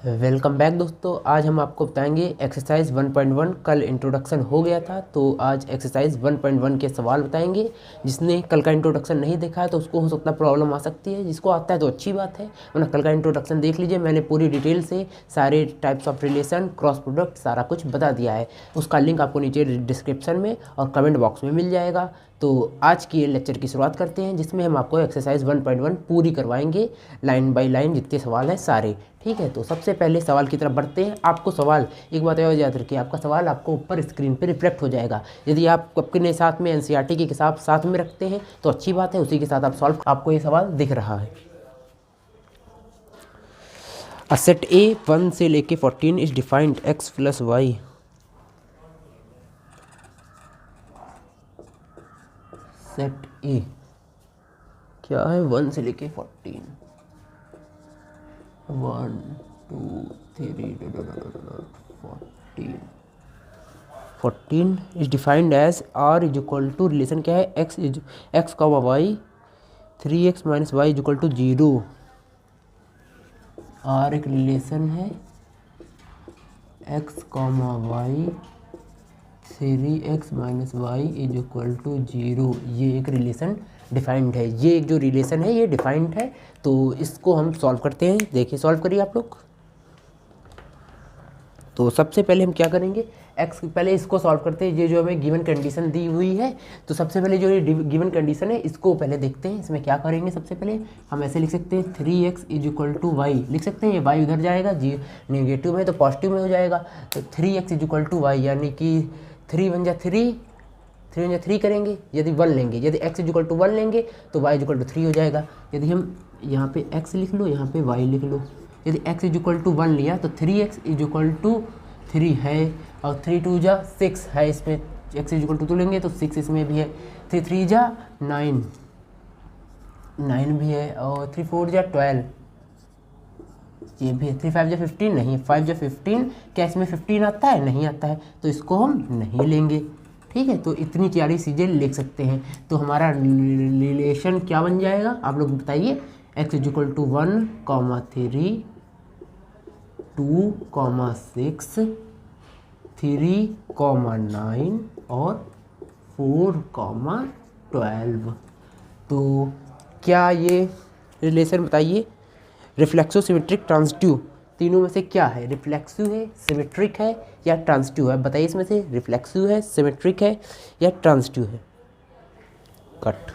Welcome back दोस्तों। आज हम आपको बताएंगे एक्सरसाइज 1.1। कल इंट्रोडक्शन हो गया था तो आज एक्सरसाइज 1.1 के सवाल बताएंगे। जिसने कल का इंट्रोडक्शन नहीं देखा है तो उसको हो सकता है प्रॉब्लम आ सकती है, जिसको आता है तो अच्छी बात है, वरना कल का इंट्रोडक्शन देख लीजिए। मैंने पूरी डिटेल से सारे types of relation, cross product सारा कुछ बता दिया है। उसका लिंक आपको नीचे डिस्क्रिप्शन में और कमेंट बॉक्स में मिल जाएगा। तो आज की लेक्चर की शुरुआत करते हैं, जिसमें हम आपको एक्सरसाइज 1.1 पूरी करवाएंगे, लाइन बाय लाइन जितने सवाल हैं सारे। ठीक है, तो सबसे पहले सवाल की तरफ बढ़ते हैं। आपको सवाल एक बात और याद रखिए, आपका सवाल आपको ऊपर स्क्रीन पे रिफ्लेक्ट हो जाएगा। यदि आप अपने साथ में एनसीईआरटी की किताब साथ में रखते हैं तो अच्छी बात है, उसी के साथ आप सॉल्व, आपको ये सवाल दिख रहा है। अ सेट ए 1 से लेके 14 is defined x plus y. Set A क्या है? 1 से लेके 14, 1 2 3 14 is defined as r is equal to, relation क्या है? x का y 3x minus y is equal to 0। r एक रिलेशन है, x comma y 3x minus y is equal to 0। ये एक रिलेशन डिफाइंड है। ये एक जो रिलेशन है ये डिफाइंड है। तो इसको हम सॉल्व करते हैं। देखिए, सॉल्व करिए आप लोग। तो सबसे पहले हम क्या करेंगे, x पहले इसको सॉल्व करते हैं। ये जो हमें गिवन कंडीशन दी हुई है, तो सबसे पहले जो ये गिवन कंडीशन है इसको पहले देखते हैं। इसमें क्या करेंगे, सबसे पहले हम ऐसे लिख सकते हैं 3x is equal to Y, लिख सकते हैं। ये y उधर जाएगा, जी नेगेटिव में तो पॉजिटिव में हो जाएगा। तो 3x is equal to Y, यानी कि 3 बन जा 3 3 करेंगे। यदि 1 लेंगे, यदि x इज इक्वल टू 1 लेंगे तो y इज इक्वल टू 3 हो जाएगा। यदि हम यहाँ पे x लिख लो, यहाँ पे y लिख लो। यदि x इज इक्वल टू 1 लिया तो 3x इज इक्वल टू 3 है, और 3 2 जा 6 है। इसमें x इज इक्वल टू 2 लेंगे तो 6 इसमें भी है। 3 3 जा 9 भी है, और 3 4 जा 12 ये भी है। 3 5 जा 15 नहीं, 5 जा 15। क्या इसमें 15 आता है? नहीं आता है, तो इसको हम नहीं लेंगे। ठीक है, तो इतनी सारी चीज़ें लिख सकते हैं। तो हमारा रिलेशन क्या बन जाएगा, आप लोग बताइए। x इज इक्वल टू 1 3 2 6 3 9 और 4 12। तो क्या ये रिलेशन, बताइए, रिफ्लेक्सिव, सिमेट्रिक, ट्रांजिटिव, तीनों में से क्या है? रिफ्लेक्सिव है, सिमेट्रिक है या ट्रांजिटिव है? बताइए इसमें से रिफ्लेक्सिव है, सिमेट्रिक है या ट्रांजिटिव है? कट।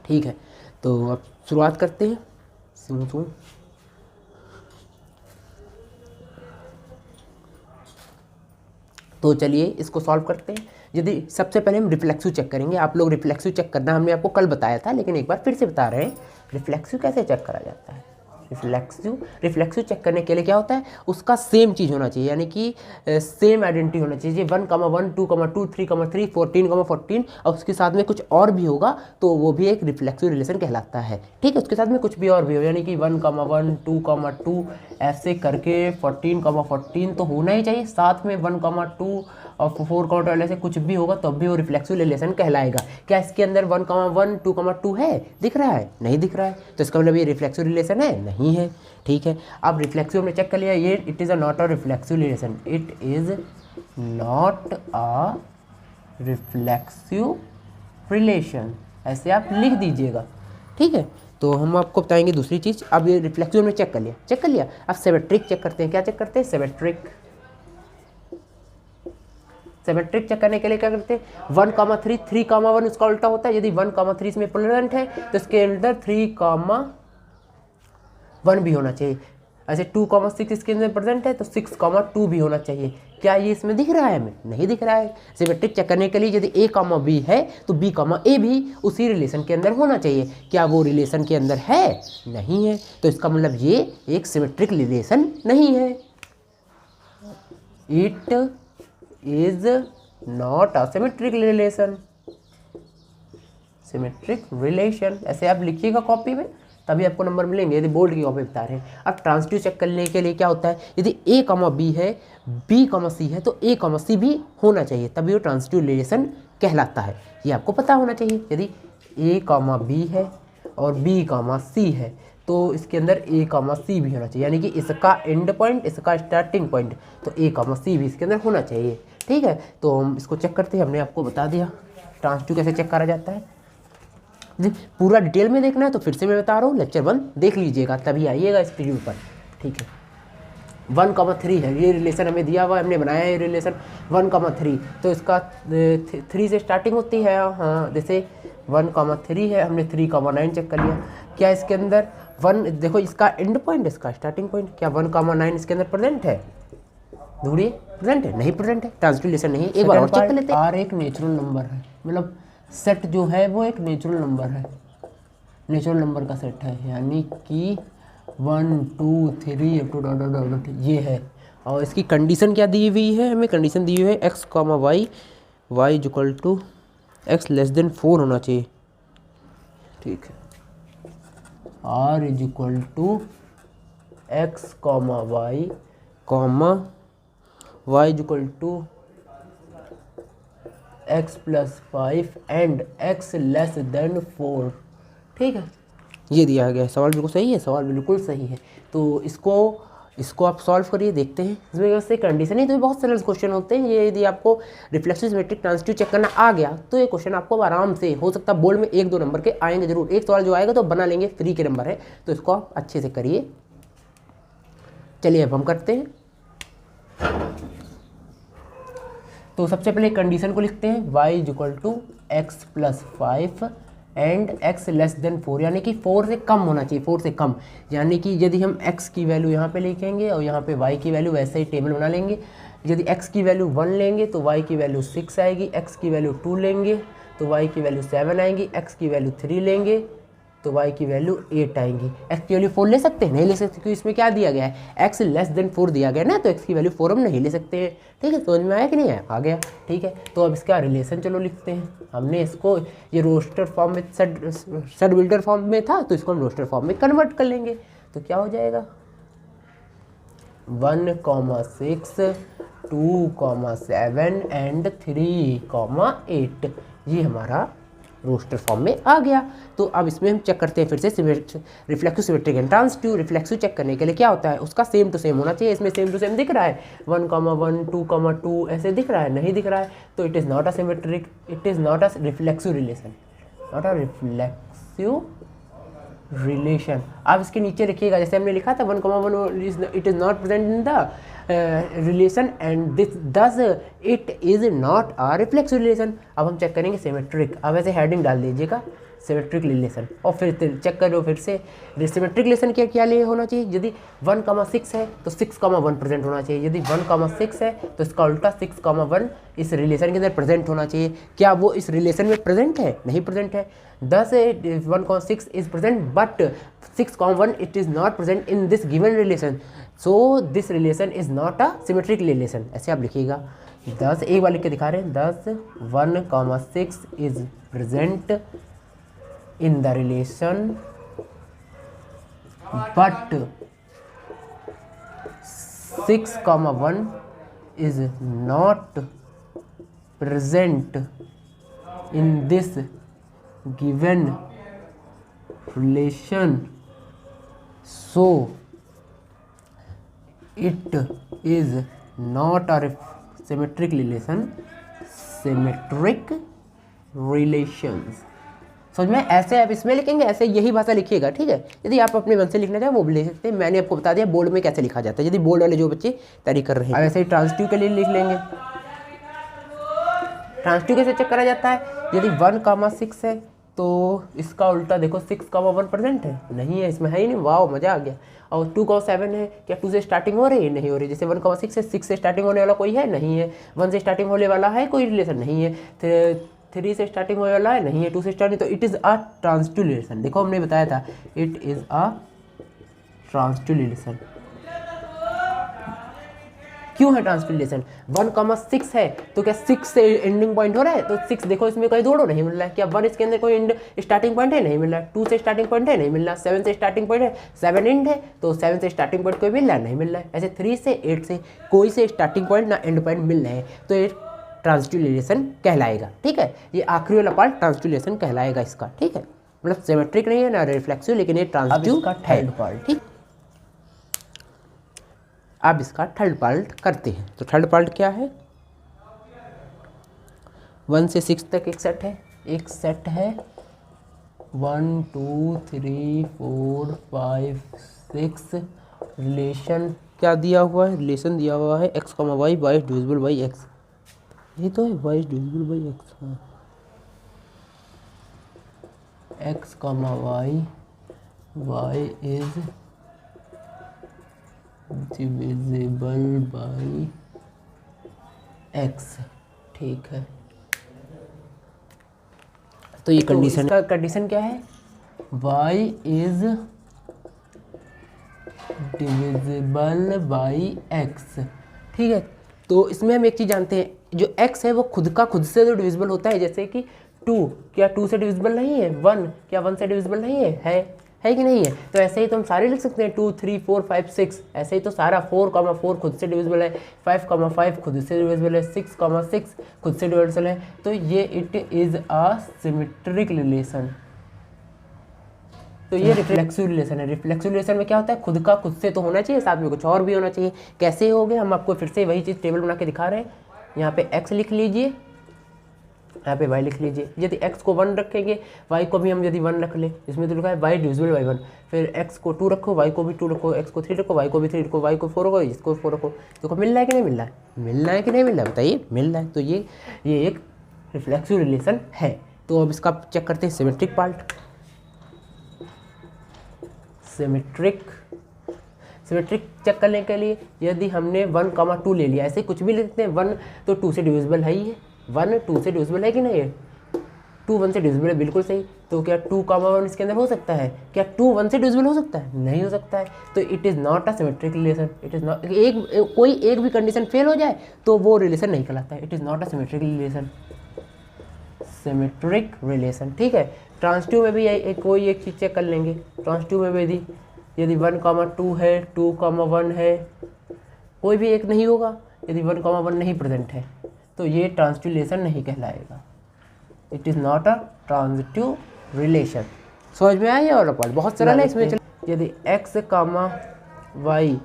ठीक है, तो अब शुरुआत करते हैं। सुन तो चलिए इसको सॉल्व करते हैं। यदि सबसे पहले हम रिफ्लेक्सिव चेक करेंगे। आप लोग रिफ्लेक्सिव चेक करना हमने आपको कल बताया था, लेकिन एक बार फिर से बता रहे हैं रिफ्लेक्सिव कैसे चेक करा जाता है। रिफ्लेक्सिव चेक करने के लिए क्या होता है, उसका सेम चीज़ होना चाहिए, यानी कि सेम आइडेंटिटी होना चाहिए। 1, 1, 2, 2, 3, 3, 14, 14 और उसके साथ में कुछ और भी होगा तो वो भी एक रिफ्लेक्सिव रिलेशन कहलाता है। ठीक है, उसके साथ में कुछ भी और भी हो, यानी कि 1, 1, 2, 2 ऐसे करके 14, 14 तो होना ही चाहिए। साथ में 1, 2 और 4, 12 ऐसे कुछ भी होगा तब भी वो रिफ्लेक्सिव रिलेशन कहलाएगा। क्या इसके अंदर 1, 1, 2, 2 है? दिख रहा है? नहीं दिख रहा है, तो इसका मतलब ये रिफ्लेक्सिव रिलेशन है? नहीं है। ठीक है, अब रिफ्लेक्सिव हमने चेक कर लिया, ये it is not a reflexive relation. It is not a reflexive relation, ऐसे आप लिख दीजिएगा। ठीक है, तो हम आपको बताएंगे दूसरी चीज़। अब ये रिफ्लेक्सिव हमने चेक कर लिया। अब सिमेट्रिक चेक करते हैं। क्या चेक करते हैं? सिमेट्रिक चेक करने के लिए क्या करते हैं, 1, 3, 3, 1 उसका उल्टा होता है। यदि 1, 3 इसमें प्रेजेंट है तो इसके अंदर 3, 1 भी होना चाहिए। ऐसे 2, 6 इसके अंदर प्रेजेंट है तो 6, 2 भी होना चाहिए। क्या ये इसमें दिख रहा है? हमें नहीं दिख रहा है। सिमेट्रिक चेक करने के लिए यदि a, b है तो b, a भी उसी रिलेशन के अंदर होना चाहिए। क्या वो रिलेशन के अंदर है? नहीं है, तो इसका मतलब ये एक सिमेट्रिक रिलेशन नहीं है। It is not a symmetric relation. Symmetric relation ऐसे आप लिखिएगा कॉपी में, तभी आपको नंबर मिलेंगे यदि बोर्ड की कॉपी बता रहे हैं। अब ट्रांजिटिव चेक करने के लिए क्या होता है, यदि ए कॉमा बी है, बी कॉमा सी है, तो ए कॉमा सी भी होना चाहिए, तभी वो ट्रांजिटिव रिलेशन कहलाता है। ये आपको पता होना चाहिए। यदि ए कॉमा बी है और बी कॉमा सी है तो इसके अंदर ए कॉमा सी भी होना चाहिए, यानी कि इसका एंड पॉइंट इसका स्टार्टिंग पॉइंट, तो ए कॉमा सी भी इसके अंदर होना चाहिए। ठीक है, तो हम इसको चेक करते हैं। हमने आपको बता दिया ट्रांजिटिव कैसे चेक करा जाता है। पूरा डिटेल में देखना है तो फिर से मैं बता रहा हूँ, लेक्चर 1 देख लीजिएगा, तभी आइएगा इस वीडियो पर। ठीक है, 1,3 है ये रिलेशन हमें दिया हुआ है, हमने बनाया है ये रिलेशन 1,3, तो इसका 3 से स्टार्टिंग होती है। हाँ, जैसे 1,3 है, हमने 3,9 चेक कर लिया। क्या इसके अंदर 1, देखो इसका एंड पॉइंट इसका स्टार्टिंग पॉइंट, क्या 1,9 इसके अंदर प्रेजेंट है? ढूंढिए, प्रेजेंट है? नहीं प्रेजेंट है, ट्रांजिटिव रिलेशन नहीं है। एक बार और चेक कर लेते हैं। आर एक नेचुरल नंबर है, मतलब सेट जो है वो एक नेचुरल नंबर है, नेचुरल नंबर का सेट है, यानी कि 1 2 3 up to dot dot dot ये है। और इसकी कंडीशन क्या दी हुई है? हमें कंडीशन दी हुई है x, y, y equal to x less than 4 होना चाहिए। ठीक है, r is equal to x, y equal to x plus 5 and x less than 4। ठीक है, ये दिया गया है। सवाल बिल्कुल सही है, सवाल बिल्कुल सही है। तो इसको आप सॉल्व करिए, देखते हैं। इसमें वैसे कंडीशन ही तो बहुत सरल क्वेश्चन होते हैं ये। यदि आपको रिफ्लेक्सिव सिमेट्रिक ट्रांजिटिव चेक करना आ गया तो ये क्वेश्चन आपको आराम से, हो सकता है बोर्ड में 1-2 नंबर के आएंगे जरूर, एक सवाल जो आएगा तो बना लेंगे, फ्री के नंबर है, तो इसको आप अच्छे से करिए। चलिए अब हम करते हैं। तो सबसे पहले कंडीशन को लिखते हैं, y equal to x plus 5 and x less than 4, यानी कि 4 से कम होना चाहिए, 4 से कम। यानी कि यदि हम x की वैल्यू यहाँ पे लिखेंगे और यहाँ पे y की वैल्यू वैसे ही टेबल बना लेंगे। यदि x की वैल्यू 1 लेंगे तो y की वैल्यू 6 आएगी, x की वैल्यू 2 लेंगे तो y की वैल्यू 7 आएगी, x की वैल्यू 3 लेंगे तो y की वैल्यू 8 आएंगी। x की वैल्यू 4 ले सकते हैं? नहीं ले सकते, क्योंकि इसमें क्या दिया गया है, x लेस देन 4 दिया गया ना, तो x की वैल्यू 4 हम नहीं ले सकते हैं। ठीक है, समझ में आया कि नहीं आया? आ गया। ठीक है, तो अब इसका रिलेशन चलो लिखते हैं। हमने इसको, ये रोस्टर फॉर्म में सेट बिल्डर फॉर्म में था, तो इसको हम रोस्टर फॉर्म में कन्वर्ट कर लेंगे। तो क्या हो जाएगा, 1,6 2,7 एंड 3,8, ये हमारा रोस्टर फॉर्म में आ गया। तो अब इसमें हम चेक करते हैं फिर से reflexive symmetric and transitive. Reflexive check करने के लिए क्या होता है, उसका सेम टू सेम होना चाहिए। इसमें सेम टू सेम दिख रहा है, 1,1 2,2 ऐसे दिख रहा है, नहीं दिख रहा है, तो it is not a symmetric, it is not a reflexive relation, not a reflexive relation. आप इसके नीचे लिखिएगा, जैसे हमने लिखा था 1,1 it is not present in the relation and this thus it is not a reflexive relation. अब हम चेक करेंगे सिमेट्रिक। अब ऐसे हेडिंग डाल दीजिएगा, सिमेट्रिक रिलेशन, और फिर चेक करो फिर से सिमेट्रिक रिलेशन क्या लिए होना चाहिए। यदि 1,6 है तो 6,1 प्रेजेंट होना चाहिए। यदि 1,6 है तो इसका उल्टा 6,1 इस रिलेशन के अंदर प्रेजेंट होना चाहिए। क्या वो इस रिलेशन में प्रेजेंट है? नहीं प्रेजेंट है। 1,6 is present but 6,1 it is not present in this given relation, so this relation is not a symmetric relation. ऐसे आप लिखिएगा। 10 एक बार लिख के दिखा रहे हैं, 10 1,6 is present in the relation but 6,1 is not present in this given relation, so it is not a symmetric relation, symmetric relations। समझ में? ऐसे आप इसमें लिखेंगे, ऐसे यही भाषा लिखिएगा। ठीक है, यदि आप अपने मन से लिखना चाहें वो भी लिख सकते हैं। मैंने आपको बता दिया बोर्ड में कैसे लिखा जाता है, यदि बोर्ड वाले जो बच्चे तैयारी कर रहे हैं। ऐसे ही ट्रांजिटिव के लिए लिख लेंगे। ट्रांजिटिव कैसे चेक करा जाता है, यदि 1,6 है तो इसका उल्टा देखो 6,1 प्रेजेंट है, नहीं है, इसमें है ही नहीं। वाओ, मज़ा आ गया। और 2,7 है, क्या 2 से स्टार्टिंग हो रही है? नहीं हो रही। जैसे 1,6 है, 6 से स्टार्टिंग होने वाला कोई है? नहीं है। 1 से स्टार्टिंग होने वाला है कोई रिलेशन? नहीं है। 3 से स्टार्टिंग होने वाला है? नहीं है। 2 से स्टार्टिंग, तो it is a transitive relation. देखो हमने बताया था, it is a transitive relation. क्यों है ट्रांसलेशन? 1,6 है तो क्या 6 से एंडिंग पॉइंट हो रहा है, तो 6 देखो इसमें कोई जोड़ो नहीं मिल रहा है। क्या 1 इसके अंदर कोई स्टार्टिंग पॉइंट है, नहीं मिल रहा है। 2 से स्टार्टिंग पॉइंट है, नहीं मिल रहा। 7 से स्टार्टिंग पॉइंट है, 7 एंड है, तो 7 से स्टार्टिंग पॉइंट कोई मिल रहा है, नहीं मिल रहा है। ऐसे 3 से 8 से कोई से स्टार्टिंग पॉइंट ना एंड पॉइंट मिल रहे हैं, तो ये ट्रांसलेशन कहलाएगा। ठीक है, ये आखिरी वाला पार्ट ट्रांसलेशन कहलाएगा इसका। ठीक है, मतलब सिमेट्रिक नहीं है ना रिफ्लेक्सिव, लेकिन ये ट्रांसलेटिव का थर्ड पार्ट। ठीक, अब इसका थर्ड पार्ट करते हैं। तो थर्ड पार्ट क्या है? 1 से 6 तक एक सेट है, 1 2 3 4 5 6 रिलेशन क्या दिया हुआ है? रिलेशन दिया हुआ है x, y y divisible by x। ये तो है y डिविजिबल बाई x। हाँ, x, y is divisible by x। ठीक है, तो ये कंडीशन, इसका कंडीशन क्या है? y is divisible by x। ठीक है, तो इसमें हम एक चीज़ जानते हैं, जो x है वो खुद का खुद से तो डिविजिबल होता है। जैसे कि 2 क्या 2 से डिविजिबल नहीं है, 1 क्या 1 से डिविजिबल नहीं है कि नहीं है? तो ऐसे ही तो हम सारे लिख सकते हैं 2 3 4 5 6। ऐसे ही तो सारा 4,4 खुद से डिविजिबल है, 5,5 खुद से डिविजिबल है, 6,6 खुद से डिविजिबल है। तो ये it is a symmetric relation. तो ये रिफ्लेक्सिव रिलेशन है। रिफ्लेक्सिव रिलेशन में क्या होता है? खुद का खुद से तो होना चाहिए, साथ में कुछ और भी होना चाहिए। कैसे हो गए? हम आपको फिर से वही चीज़ टेबल बना के दिखा रहे हैं। यहाँ पे x लिख लीजिए, यहाँ पे y लिख लीजिए। यदि x को 1 रखेंगे, y को भी हम यदि 1 रख ले, इसमें तो लिखा है y डिविजिबल बाई 1। फिर x को 2 रखो, y को भी 2 रखो, x को 3 रखो, y को भी 3 रखो, y को 4 रखो, इसको 4 रखो। देखो मिल रहा है कि नहीं मिल रहा है? मिल रहा है कि नहीं मिल रहा है? बताइए, मिल रहा है। तो ये एक रिफ्लेक्सिव रिलेशन है। तो अब इसका चेक करते हैं सिमेट्रिक पार्ट। सिमेट्रिक चेक करने के लिए यदि हमने 1,2 ले लिया, ऐसे कुछ भी लिखते हैं, 1 तो 2 से डिविजिबल है ही है, 1 2 से डिविजिबल है कि नहीं है? 2 1 से डिविजिबल है, बिल्कुल सही। तो क्या 2,1 इसके अंदर हो सकता है? क्या 2 1 से डिविजिबल हो सकता है? नहीं हो सकता है। तो it is not a symmetric relation. It is not, कोई एक भी कंडीशन फेल हो जाए तो वो रिलेशन नहीं कहलाता है। It is not a symmetric relation. Symmetric relation, ठीक है। ट्रांसटिव में भी कोई एक चीज़ चेक कर लेंगे। ट्रांसटिव में भी यदि 1,2 है, 2,1 है, कोई भी एक नहीं होगा। यदि 1,1 नहीं प्रेजेंट है तो ये ट्रांसटिव रिलेशन नहीं कहलाएगा। It is not a transitive relation. समझ में आया? और पार्ट बहुत सरल है इसमें। यदि x, y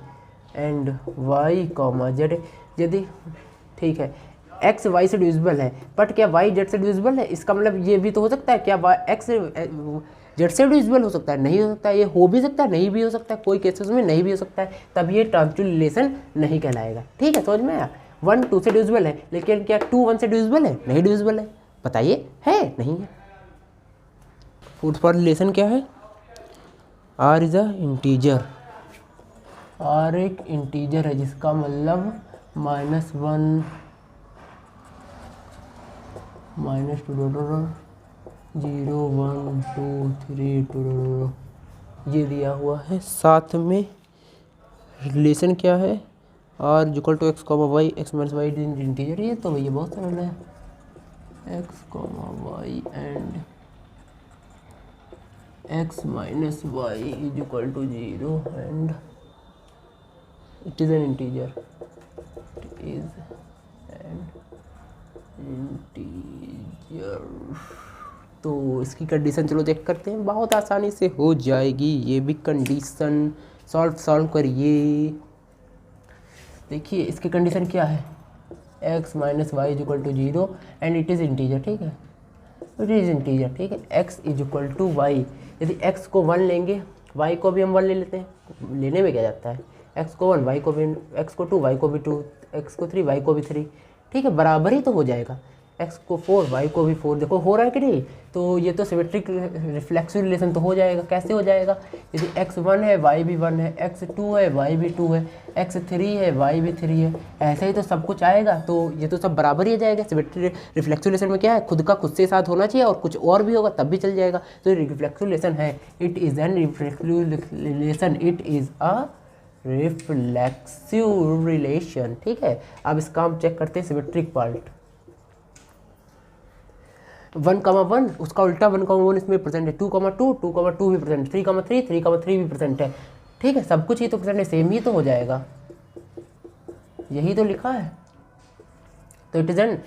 and y, z, यदि ठीक है x y से डिविजिबल है, बट क्या y z से डिविजिबल है? इसका मतलब ये भी तो हो सकता है, क्या x z से डिविजिबल हो सकता है? नहीं हो सकता है। ये हो भी सकता है, नहीं भी हो सकता है, कोई केसेस में नहीं भी हो सकता है। तब ये ट्रांजिटिव रिलेशन नहीं कहलाएगा। ठीक है, समझ में आया? 1 2 से डिविजिबल है, लेकिन क्या 2 1 से डिविजिबल है? नहीं डिविजिबल है। बताइए, है नहीं है? फोर्थ पार्ट रिलेशन क्या है? r is a integer. r एक इंटीजर है, जिसका मतलब -1 -2 0 1 2 3 2 ये दिया हुआ है। साथ में रिलेशन क्या है? r equal to x, y, x minus y integer. ये तो भैया बहुत सरल है। x, y and x minus y is equal to 0 and it is an integer. It is an integer. तो इसकी कंडीशन चलो चेक करते हैं, बहुत आसानी से हो जाएगी ये भी कंडीशन। सॉल्व करिए। देखिए इसकी कंडीशन क्या है? x minus y is equal to 0 and it is integer. ठीक है, इट इज़ इंटीजर। ठीक है, x is equal to y. यदि x को 1 लेंगे, y को भी हम 1 ले लेते हैं। लेने में क्या जाता है? x को 1, y को भी, x को 2, y को भी 2, x को 3, y को भी 3। ठीक है, बराबर ही तो हो जाएगा। x को 4, y को भी 4। देखो हो रहा है कि नहीं? तो ये तो सिमेट्रिक रिफ्लेक्सिव रिलेशन तो हो जाएगा। कैसे हो जाएगा? यदि x 1 है, y भी 1 है, x 2 है, y भी 2 है, x 3 है, y भी 3 है, ऐसे ही तो सब कुछ आएगा। तो ये तो सब बराबर ही आ जाएगा। सिमेट्रिक रिफ्लेक्सिव रिलेशन में क्या है? खुद का खुद से साथ होना चाहिए और कुछ और भी होगा तब भी चल जाएगा। तो रिफ्लेक्सिव रिलेशन है। It is an reflexive relation. It is a reflexive relation. ठीक है, अब इसका हम चेक करते हैं सिमेट्रिक पार्ट। 1,1 उसका उल्टा 1,1 इसमें प्रेजेंट है, 2,2 2,2 भी प्रेजेंट, 3,3 3,3 भी प्रेजेंट है। ठीक है, सब कुछ ही तो प्रेजेंट है, सेम ही तो हो जाएगा, यही तो लिखा है। तो it is N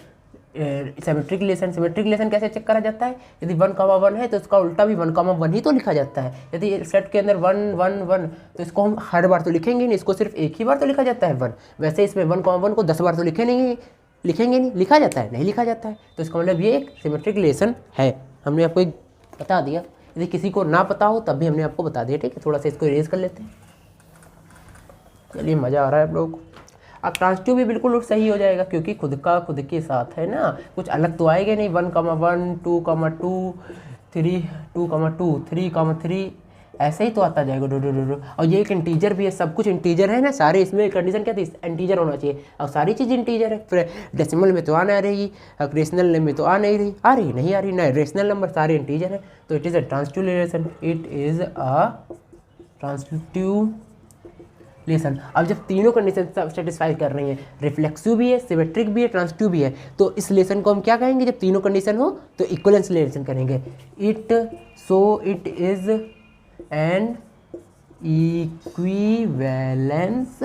symmetric relation. Symmetric relation कैसे चेक करा जाता है? यदि 1,1 है तो इसका उल्टा भी 1,1 ही तो लिखा जाता है। यदि सेट के अंदर 1 1 1 तो इसको हम हर बार तो लिखेंगे नहीं, इसको सिर्फ एक ही बार तो लिखा जाता है 1। वैसे इसमें 1,1 को 10 बार तो लिखेंगे नहीं, लिखा जाता है, नहीं लिखा जाता है। तो इसका मतलब ये एक सिमेट्रिक रिलेशन है। हमने आपको एक बता दिया, यदि किसी को ना पता हो तब भी हमने आपको बता दिया। ठीक है, थोड़ा सा इसको इरेज कर लेते हैं। चलिए, मज़ा आ रहा है आप लोगों को। अब ट्रांसटिव भी बिल्कुल सही हो जाएगा, क्योंकि खुद का खुद के साथ है ना, कुछ अलग तो आएगा नहीं। 1,1 2,2 3 2,2 3,3 ऐसे ही तो आता जाएगा डो। और ये एक इंटीजर भी है, सब कुछ इंटीजर है ना सारे। इसमें कंडीशन क्या थी? इंटीजर होना चाहिए, और सारी चीज़ इंटीजर है। फिर डेसिमल में तो आ नहीं रही, रेशनल में तो आ नहीं रही, नहीं आ रही ना, रेशनल नंबर सारे इंटीजर है। तो it is a transitive relation, it is a transitive relation. अब जब तीनों कंडीशन सेटिस्फाई कर रही हैं, रिफ्लेक्सिव भी है, सिमेट्रिक भी है, ट्रांसटिव भी है, तो इस रिलेशन को हम क्या कहेंगे? जब तीनों कंडीशन हो तो इक्विवेलेंस रिलेशन करेंगे। It is N equivalence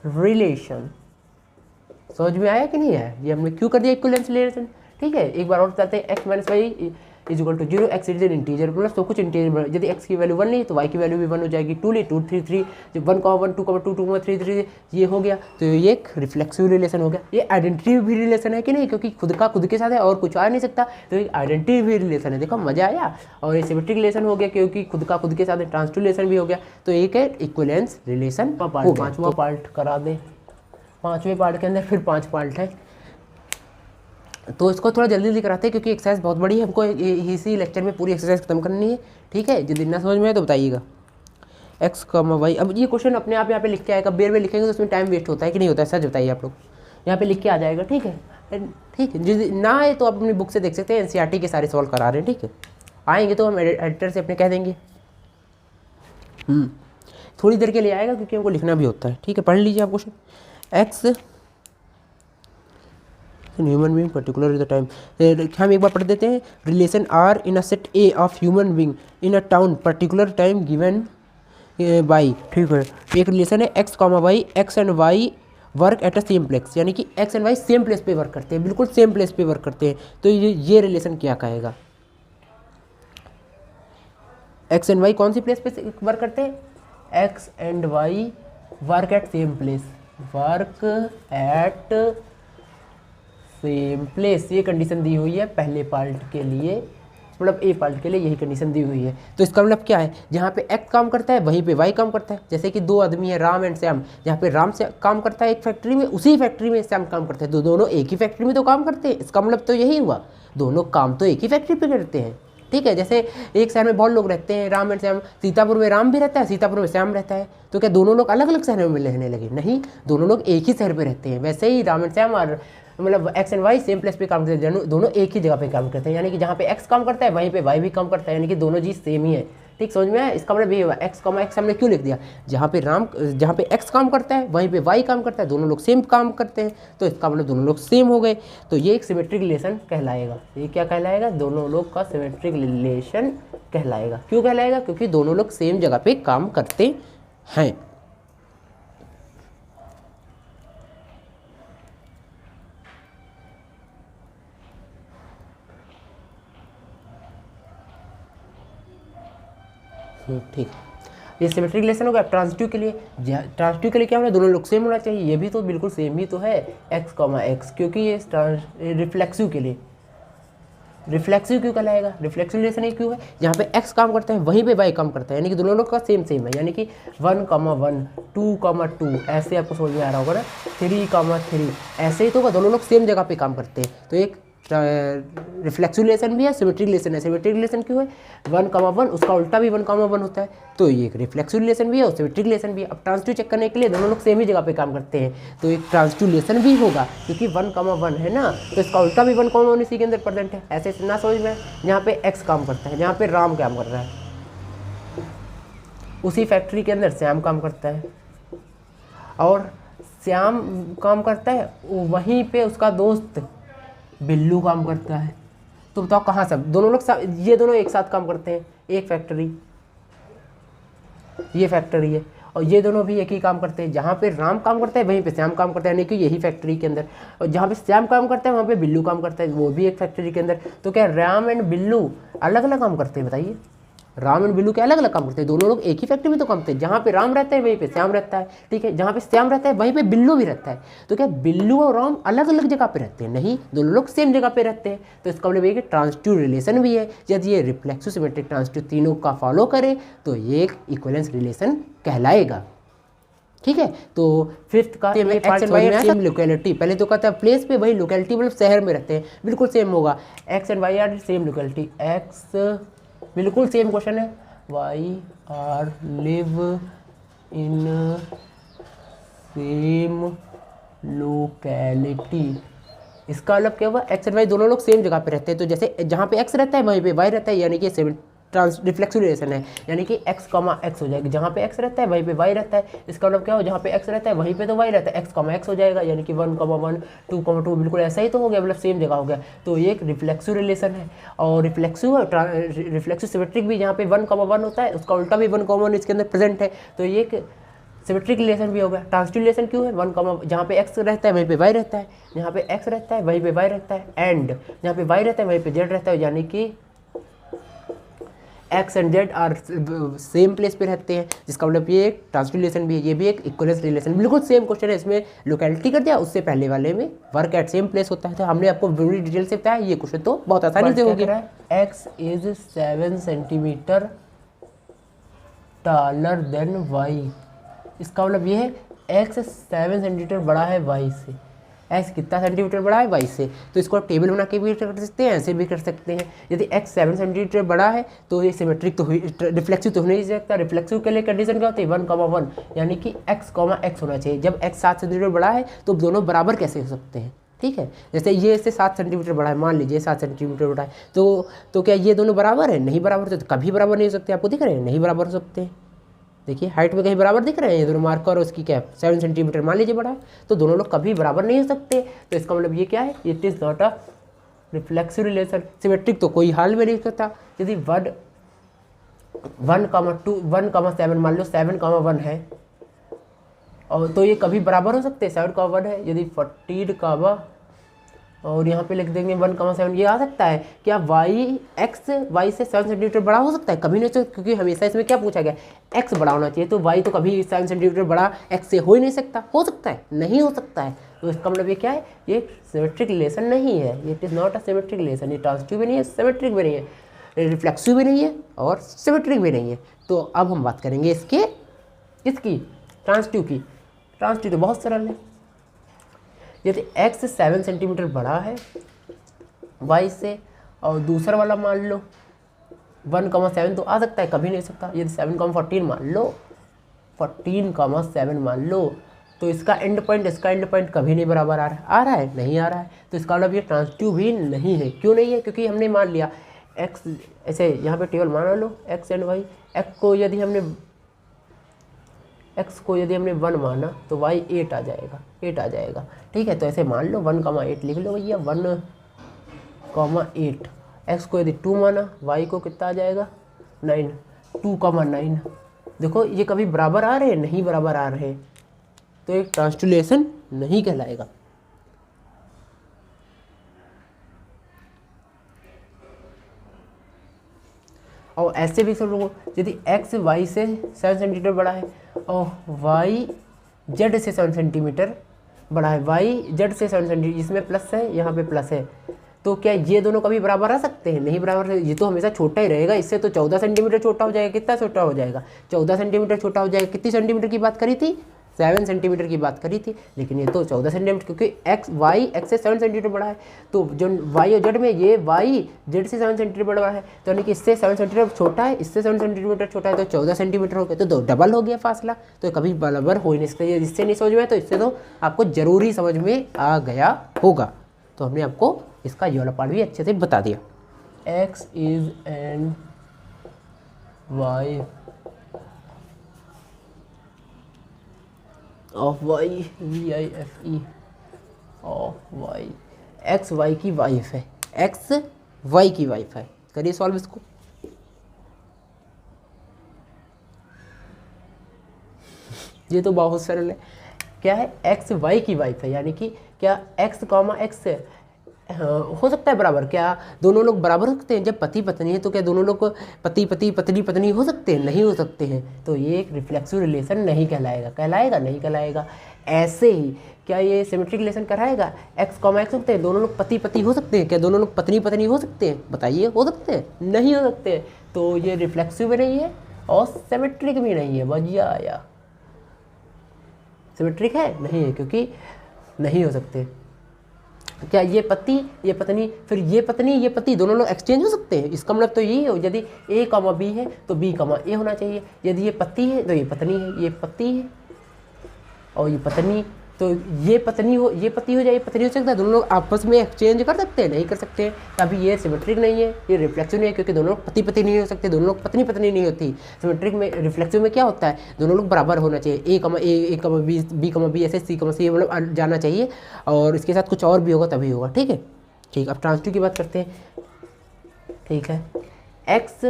relation. समझ में आया कि नहीं आया? ये हमने क्यों कर दिया इक्विवेलेंस रिलेशन? ठीक है, एक बार और बताते हैं। x - y is equal to 0, x is an integer, मतलब सब कुछ इंटीजर। यदि x की वैल्यू 1 नहीं तो y की वैल्यू भी 1 हो जाएगी। 2 ली 2 3 3, जब 1,1 2,2 2,3 3 ये हो गया, तो ये एक रिफ्लेक्सिव रिलेशन हो गया। ये आइडेंटिटी भी रिलेशन है कि नहीं? क्योंकि खुद का खुद के साथ है और कुछ आ नहीं सकता, तो ये आइडेंटिटी भी रिलेशन है। देखो मजा आया। और ये सिमेट्रिक रिलेशन हो गया क्योंकि खुद का खुद के साथ है, ट्रांसटिव रिलेशन भी हो गया। तो एक है इक्विवेलेंस रिलेशन। पाँचवा पार्ट करा दे। पाँचवें पार्ट के अंदर फिर 5 पार्ट है, तो इसको थोड़ा जल्दी जल्दी कराते हैं क्योंकि एक्सरसाइज बहुत बड़ी है, हमको इसी लेक्चर में पूरी एक्सरसाइज खत्म करनी है। ठीक है, यदि ना समझ में आए तो बताइएगा। x, y। अब ये क्वेश्चन अपने आप यहाँ पे लिख के आएगा, बेर में लिखेंगे तो उसमें टाइम वेस्ट होता है कि नहीं होता है? सच बताइए आप लोग। यहाँ पे लिख के आ जाएगा। ठीक है, यदि ना आए तो आप अपनी बुक से देख सकते हैं, NCERT के सारे सॉल्व करा रहे हैं। ठीक है, आएंगे तो हम एडिटर से अपने कह देंगे। थोड़ी देर के लिए आएगा क्योंकि हमको लिखना भी होता है। ठीक है, पढ़ लीजिए आप question. x human being particular is the time. हम एक बार पढ़ देते हैं। Relation R in a set A of human being in a town particular time given by. ठीक है, एक रिलेशन है x, y, x and y work at a same place, यानी कि x and y same place पे work करते हैं, बिल्कुल सेम प्लेस पे वर्क करते हैं। तो ये रिलेशन क्या कहेगा? x एंड y कौन सी प्लेस पे वर्क करते हैं? x and y work eight same place, work at same place. ये कंडीशन दी हुई है पहले पार्ट के लिए, मतलब ए पार्ट के लिए यही कंडीशन दी हुई है। तो इसका मतलब क्या है? जहाँ पे x काम करता है वहीं पे y काम करता है। जैसे कि 2 आदमी है, राम एंड श्याम, जहाँ पे राम से काम करता है एक फैक्ट्री में, उसी फैक्ट्री में श्याम काम करते हैं, तो दोनों एक ही फैक्ट्री में तो काम करते हैं। इसका मतलब तो यही हुआ, दोनों काम तो एक ही फैक्ट्री पे करते हैं। ठीक है, जैसे एक शहर में बहुत लोग रहते हैं, राम एंड श्याम, सीतापुर में राम भी रहता है, सीतापुर में श्याम रहता है, तो क्या दोनों लोग अलग अलग शहरों में रहने लगे? नहीं, दोनों लोग एक ही शहर पे रहते हैं। वैसे ही राम एंड श्याम और मतलब x and y same place पे काम करते हैं, दोनों एक ही जगह पे काम करते हैं, यानी कि जहाँ पे x काम करता है वहीं पे y भी काम करता है, यानी कि दोनों चीज़ सेम ही है। ठीक, समझ में आया? इसका मतलब ये हुआ x, x हमने क्यों लिख दिया? जहाँ पे x काम करता है वहीं पे y काम करता है, दोनों लोग सेम काम करते हैं, तो इसका मतलब दोनों लोग सेम हो गए। तो ये एक सिमेट्रिक रिलेशन कहलाएगा। ये क्या कहलाएगा? दोनों लोग का सिमेट्रिक रिलेशन कहलाएगा। क्यों कहलाएगा? क्योंकि दोनों लोग सेम जगह पे काम करते हैं। ठीक, ये सिमेट्रिक रिलेशन होगा। ट्रांसटिव के लिए, ट्रांसटिव के लिए क्या होना? दोनों लोग सेम होना चाहिए। ये भी तो बिल्कुल सेम ही तो है, x, x, क्योंकि ये रिफ्लेक्सिव के लिए। रिफ्लेक्सिव क्यों कहलाएगा? रिफ्लेक्सिव रिलेशन ये क्यों है? जहाँ पे x काम करता है वहीं पे y काम करता है, यानी कि दोनों लोग का सेम है, यानी कि 1,1 2,2 ऐसे आपको समझ में आ रहा होगा ना, 3,3 ऐसे ही तो होगा, दोनों लोग सेम जगह पे काम करते हैं। तो एक रिफ्लेक्सिव रिलेशन भी है, सिमेट्रिक रिलेशन है। सिमेट्रिक रिलेशन क्यों है? 1,1 उसका उल्टा भी 1,1 होता है, तो ये एक रिफ्लेक्सिव रिलेशन भी है और सिमेट्रिक रिलेशन भी है। अब ट्रांसटिव चेक करने के लिए दोनों लोग सेम ही जगह पे काम करते हैं, तो एक ट्रांसटिव रिलेशन भी होगा, क्योंकि 1,1 है ना, तो इसका उल्टा भी 1,1 इसी के अंदर प्रेजेंट है। ऐसे ना समझ में, जहाँ पे x काम करता है, जहाँ पे राम काम कर रहा है, उसी फैक्ट्री के अंदर श्याम काम करता है, और श्याम काम करता है वहीं पे उसका दोस्त बिल्लू काम करता है। तो बताओ कहाँ सब दोनों लोग ये दोनों एक साथ काम करते हैं, एक फैक्ट्री, ये फैक्ट्री है, और ये दोनों भी एक ही काम करते हैं। जहाँ पे राम काम करता है वहीं पे श्याम काम करता है, यानी कि यही फैक्ट्री के अंदर। और जहाँ पे श्याम काम करता है वहाँ पे बिल्लू काम करता है, वो भी एक फैक्ट्री के अंदर। तो क्या राम एंड बिल्लू अलग अलग काम करते हैं? बताइए, राम एंड बिल्लू के अलग अलग काम करते हैं, दोनों लोग एक ही फैक्ट्री में तो काम करते हैं। जहाँ पे राम रहता है वहीं पे श्याम रहता है, ठीक है। जहाँ पे श्याम रहता है वहीं पे बिल्लू भी रहता है। तो क्या बिल्लू और राम अलग अलग जगह पे रहते हैं? नहीं, दोनों लोग सेम जगह पे रहते हैं। तो इसका मतलब ये कि ट्रांजिटिव रिलेशन भी है। यदि ये रिफ्लेक्सिव, सिमेट्रिक, ट्रांजिटिव तीनों का फॉलो करे तो ये एक इक्विवेलेंस रिलेशन कहलाएगा, ठीक है। तो फिफ्थ का x and y same locality, पहले तो कहता है प्लेस पे, वही लोकेलिटी मतलब शहर में रहते हैं, बिल्कुल सेम होगा। X and y are same locality, x बिल्कुल सेम क्वेश्चन है, y are live in same locality. इसका मतलब क्या हुआ, एक्स एंड वाई दोनों लोग सेम जगह पे रहते हैं। तो जैसे जहाँ पे एक्स रहता है वहीं पे वाई रहता है, यानी कि सेम रिफ्लेक्सिव रिलेशन है, यानी कि एक्स कॉमा एक्स हो जाएगा। जहाँ पे एक्स रहता है वहीं पे वाई रहता है। इसका मतलब क्या हो, जहाँ पे एक्स रहता है वहीं पे तो वाई रहता है, एक्स कॉमा एक्स हो जाएगा, यानी कि 1,1 2,2 बिल्कुल ऐसा ही तो हो गया, मतलब सेम जगह हो गया। तो ये एक रिफ्लेक्सिव रिलेशन है। और रिफ्लेक्सिव सिमेट्रिक भी, जहाँ पे 1,1 होता है उसका उल्टा भी 1,1 इसके अंदर प्रेजेंट है। तो ये एक सिमेट्रिक रिलेशन भी हो गया। ट्रांजिटिव रिलेशन क्यों है, 1, जहाँ पे एक्स रहता है वहीं पे वाई रहता है, जहाँ पे एक्स रहता है वहीं पे वाई रहता है, एंड जहाँ पे वाई रहता है वहीं पे जेड रहता है, यानी कि x and z are same place पे रहते हैं। जिसका मतलब ये एक ट्रांजिटिव रिलेशन भी है, ये भी एक इक्विवेलेंस रिलेशन। बिल्कुल सेम क्वेश्चन है, इसमें लोकेलिटी कर दिया, उससे पहले वाले में वर्क एट सेम प्लेस होता है। तो हमने आपको पूरी डिटेल से बताया, ये क्वेश्चन तो बहुत आसानी से हो गया। X is 7 centimetre taller than y. इसका मतलब ये है एक्स 7 सेंटीमीटर बड़ा है वाई से। एक्स कितना सेंटीमीटर बड़ा है वाई से। तो इसको आप टेबल बना के भी कर सकते हैं, ऐसे भी कर सकते हैं। यदि एक्स 7 सेंटीमीटर बड़ा है तो ये सिमेट्रिक तो रिफ्लेक्सिव तो हो नहीं सकता। रिफ्लेक्सिव के लिए कंडीशन क्या होती है, 1,1, यानी कि एक्स कॉमा एक्स होना चाहिए। जब एक्स 7 सेंटीमीटर बड़ा है तो दोनों बराबर कैसे हो सकते हैं, ठीक है। जैसे ये इससे 7 सेंटीमीटर बड़ा है, मान लीजिए 7 सेंटीमीटर बड़ा है, तो क्या ये दोनों बराबर है? नहीं बराबर, तो कभी बराबर नहीं हो सकते। आपको दिख रहे हैं, नहीं बराबर हो सकते हैं। देखिए हाइट में कहीं बराबर दिख रहे हैं ये दोनों मार्कर, और उसकी क्या 7 सेंटीमीटर मान लीजिए बड़ा है, तो दोनों लोग कभी बराबर नहीं हो सकते। तो इसका मतलब ये क्या है, it is not a reflexive relation. Symmetric तो कोई हाल में नहीं सकता। यदि 1,7 मान लो 7,1 है, और तो ये कभी बराबर हो सकते हैं। 7,1 है, यदि 14, और यहाँ पे लिख देंगे 1,7, ये आ सकता है। क्या एक्स वाई से 7 सेंटीमीटर बड़ा हो सकता है? कभी नहीं सकता, क्योंकि हमेशा इसमें क्या पूछा गया, एक्स बड़ा होना चाहिए। तो वाई तो कभी 7 सेंटीमीटर बड़ा एक्स से हो ही नहीं सकता। हो सकता है? नहीं हो सकता है। तो इसका मतलब ये क्या है, ये सिमेट्रिक रिलेशन नहीं है। It is not a symmetric relation. ये ट्रांजिटिव भी नहीं है, सिमेट्रिक भी नहीं है, रिफ्लेक्सिव भी नहीं है, और सिमेट्रिक भी नहीं है। तो अब हम बात करेंगे इसकी ट्रांजिटिव की। ट्रांजिटिव तो बहुत सरल है। यदि एक्स 7 सेंटीमीटर बड़ा है वाई से, और दूसरा वाला मान लो 1,7, तो आ सकता है, कभी नहीं सकता। यदि 7,14 मान लो, 14,7 मान लो, तो इसका एंड पॉइंट कभी नहीं बराबर आ रहा है, नहीं आ रहा है। तो इसका मतलब ये ट्रांजिटिव भी नहीं है। क्यों नहीं है? क्योंकि हमने मान लिया एक्स, ऐसे यहाँ पे टेबल मान लो एक्स एंड वाई। एक्स को यदि हमने 1 माना तो y 8 आ जाएगा, ठीक है। तो ऐसे मान लो 1,8 लिख लो भैया, 1,8। x को यदि 2 माना, y को कितना आ जाएगा 9, 2,9। देखो ये कभी बराबर आ रहे हैं, नहीं बराबर आ रहे, तो एक ट्रांजिटिव रिलेशन नहीं कहलाएगा। और ऐसे भी सब लोगों, यदि x y से 7 सेंटीमीटर बड़ा है और y z से 7 सेंटीमीटर बड़ा है, y z से 7 सेंटीमीटर, इसमें प्लस है, यहाँ पे प्लस है, तो क्या ये दोनों कभी बराबर आ सकते हैं? नहीं बराबर। ये तो हमेशा छोटा ही रहेगा। इससे तो 14 सेंटीमीटर छोटा हो जाएगा। कितना छोटा हो जाएगा? 14 सेंटीमीटर छोटा हो जाएगा। कितनी सेंटीमीटर की बात करी थी? 7 सेंटीमीटर की बात करी थी, लेकिन ये तो 14 सेंटीमीटर, क्योंकि x से 7 सेंटीमीटर बड़ा है। तो जो y और z में ये y z से 7 सेंटीमीटर बड़ा है, तो यानी कि इससे 7 सेंटीमीटर छोटा है, इससे 7 सेंटीमीटर छोटा है, तो 14 सेंटीमीटर हो गया, तो डबल हो गया फासला। तो कभी बराबर हो ही नहीं सकता। इससे नहीं समझ में आया तो इससे तो आपको जरूरी समझ में आ गया होगा। तो हमने आपको इसका ये वाला पार्ट भी अच्छे से बता दिया। x is and y of y, VIFE of y, x y की वाइफ है, एक्स वाई की वाइफ है। करिए सॉल्व इसको। ये तो बहुत सरल है। क्या है, एक्स वाई की वाइफ है, यानी कि क्या एक्स कॉमा एक्स हो सकता है बराबर, क्या दोनों लोग बराबर हो सकते हैं? जब पति पत्नी है तो क्या दोनों लोग पति पति पत्नी पत्नी हो सकते हैं? नहीं हो सकते हैं। तो ये एक रिफ्लेक्सिव रिलेशन नहीं कहलाएगा। कहलाएगा? नहीं कहलाएगा। ऐसे ही क्या ये सिमेट्रिक रिलेशन कहलाएगा? एक्स कॉमा एक्स सकते हैं, दोनों लोग पति पति हो सकते हैं? क्या दोनों लोग पत्नी पत्नी हो सकते हैं? बताइए, हो सकते हैं? नहीं हो सकते। तो ये रिफ्लेक्सिव भी नहीं है और सिमेट्रिक भी नहीं है। बढ़िया आया। सिमेट्रिक है? नहीं है, क्योंकि नहीं हो सकते। क्या ये पति ये पत्नी, फिर ये पत्नी ये पति दोनों लोग एक्सचेंज हो सकते हैं? इसका मतलब तो यही है, यदि A कॉमा B है तो B कॉमा A होना चाहिए। यदि ये पति है तो ये पत्नी है, ये पति है और ये पत्नी, तो ये पत्नी हो, ये पति हो जाए, ये पत्नी हो सकता है। दोनों लोग आपस में एक्सचेंज कर सकते हैं? नहीं कर सकते। तभी ये सिमेट्रिक नहीं है, ये रिफ्लेक्सिव नहीं है, क्योंकि दोनों लोग पति पति नहीं हो सकते, दोनों लोग पत्नी पत्नी नहीं होती। सिमेट्रिक में, रिफ्लेक्सिव में क्या होता है, दोनों लोग बराबर होना चाहिए। A कमा B, B कमा B, ऐसे C कमा C मतलब जाना चाहिए, और इसके साथ कुछ और भी होगा तभी होगा। ठीक है, ठीक। अब ट्रांसटिव की बात करते हैं। ठीक है, x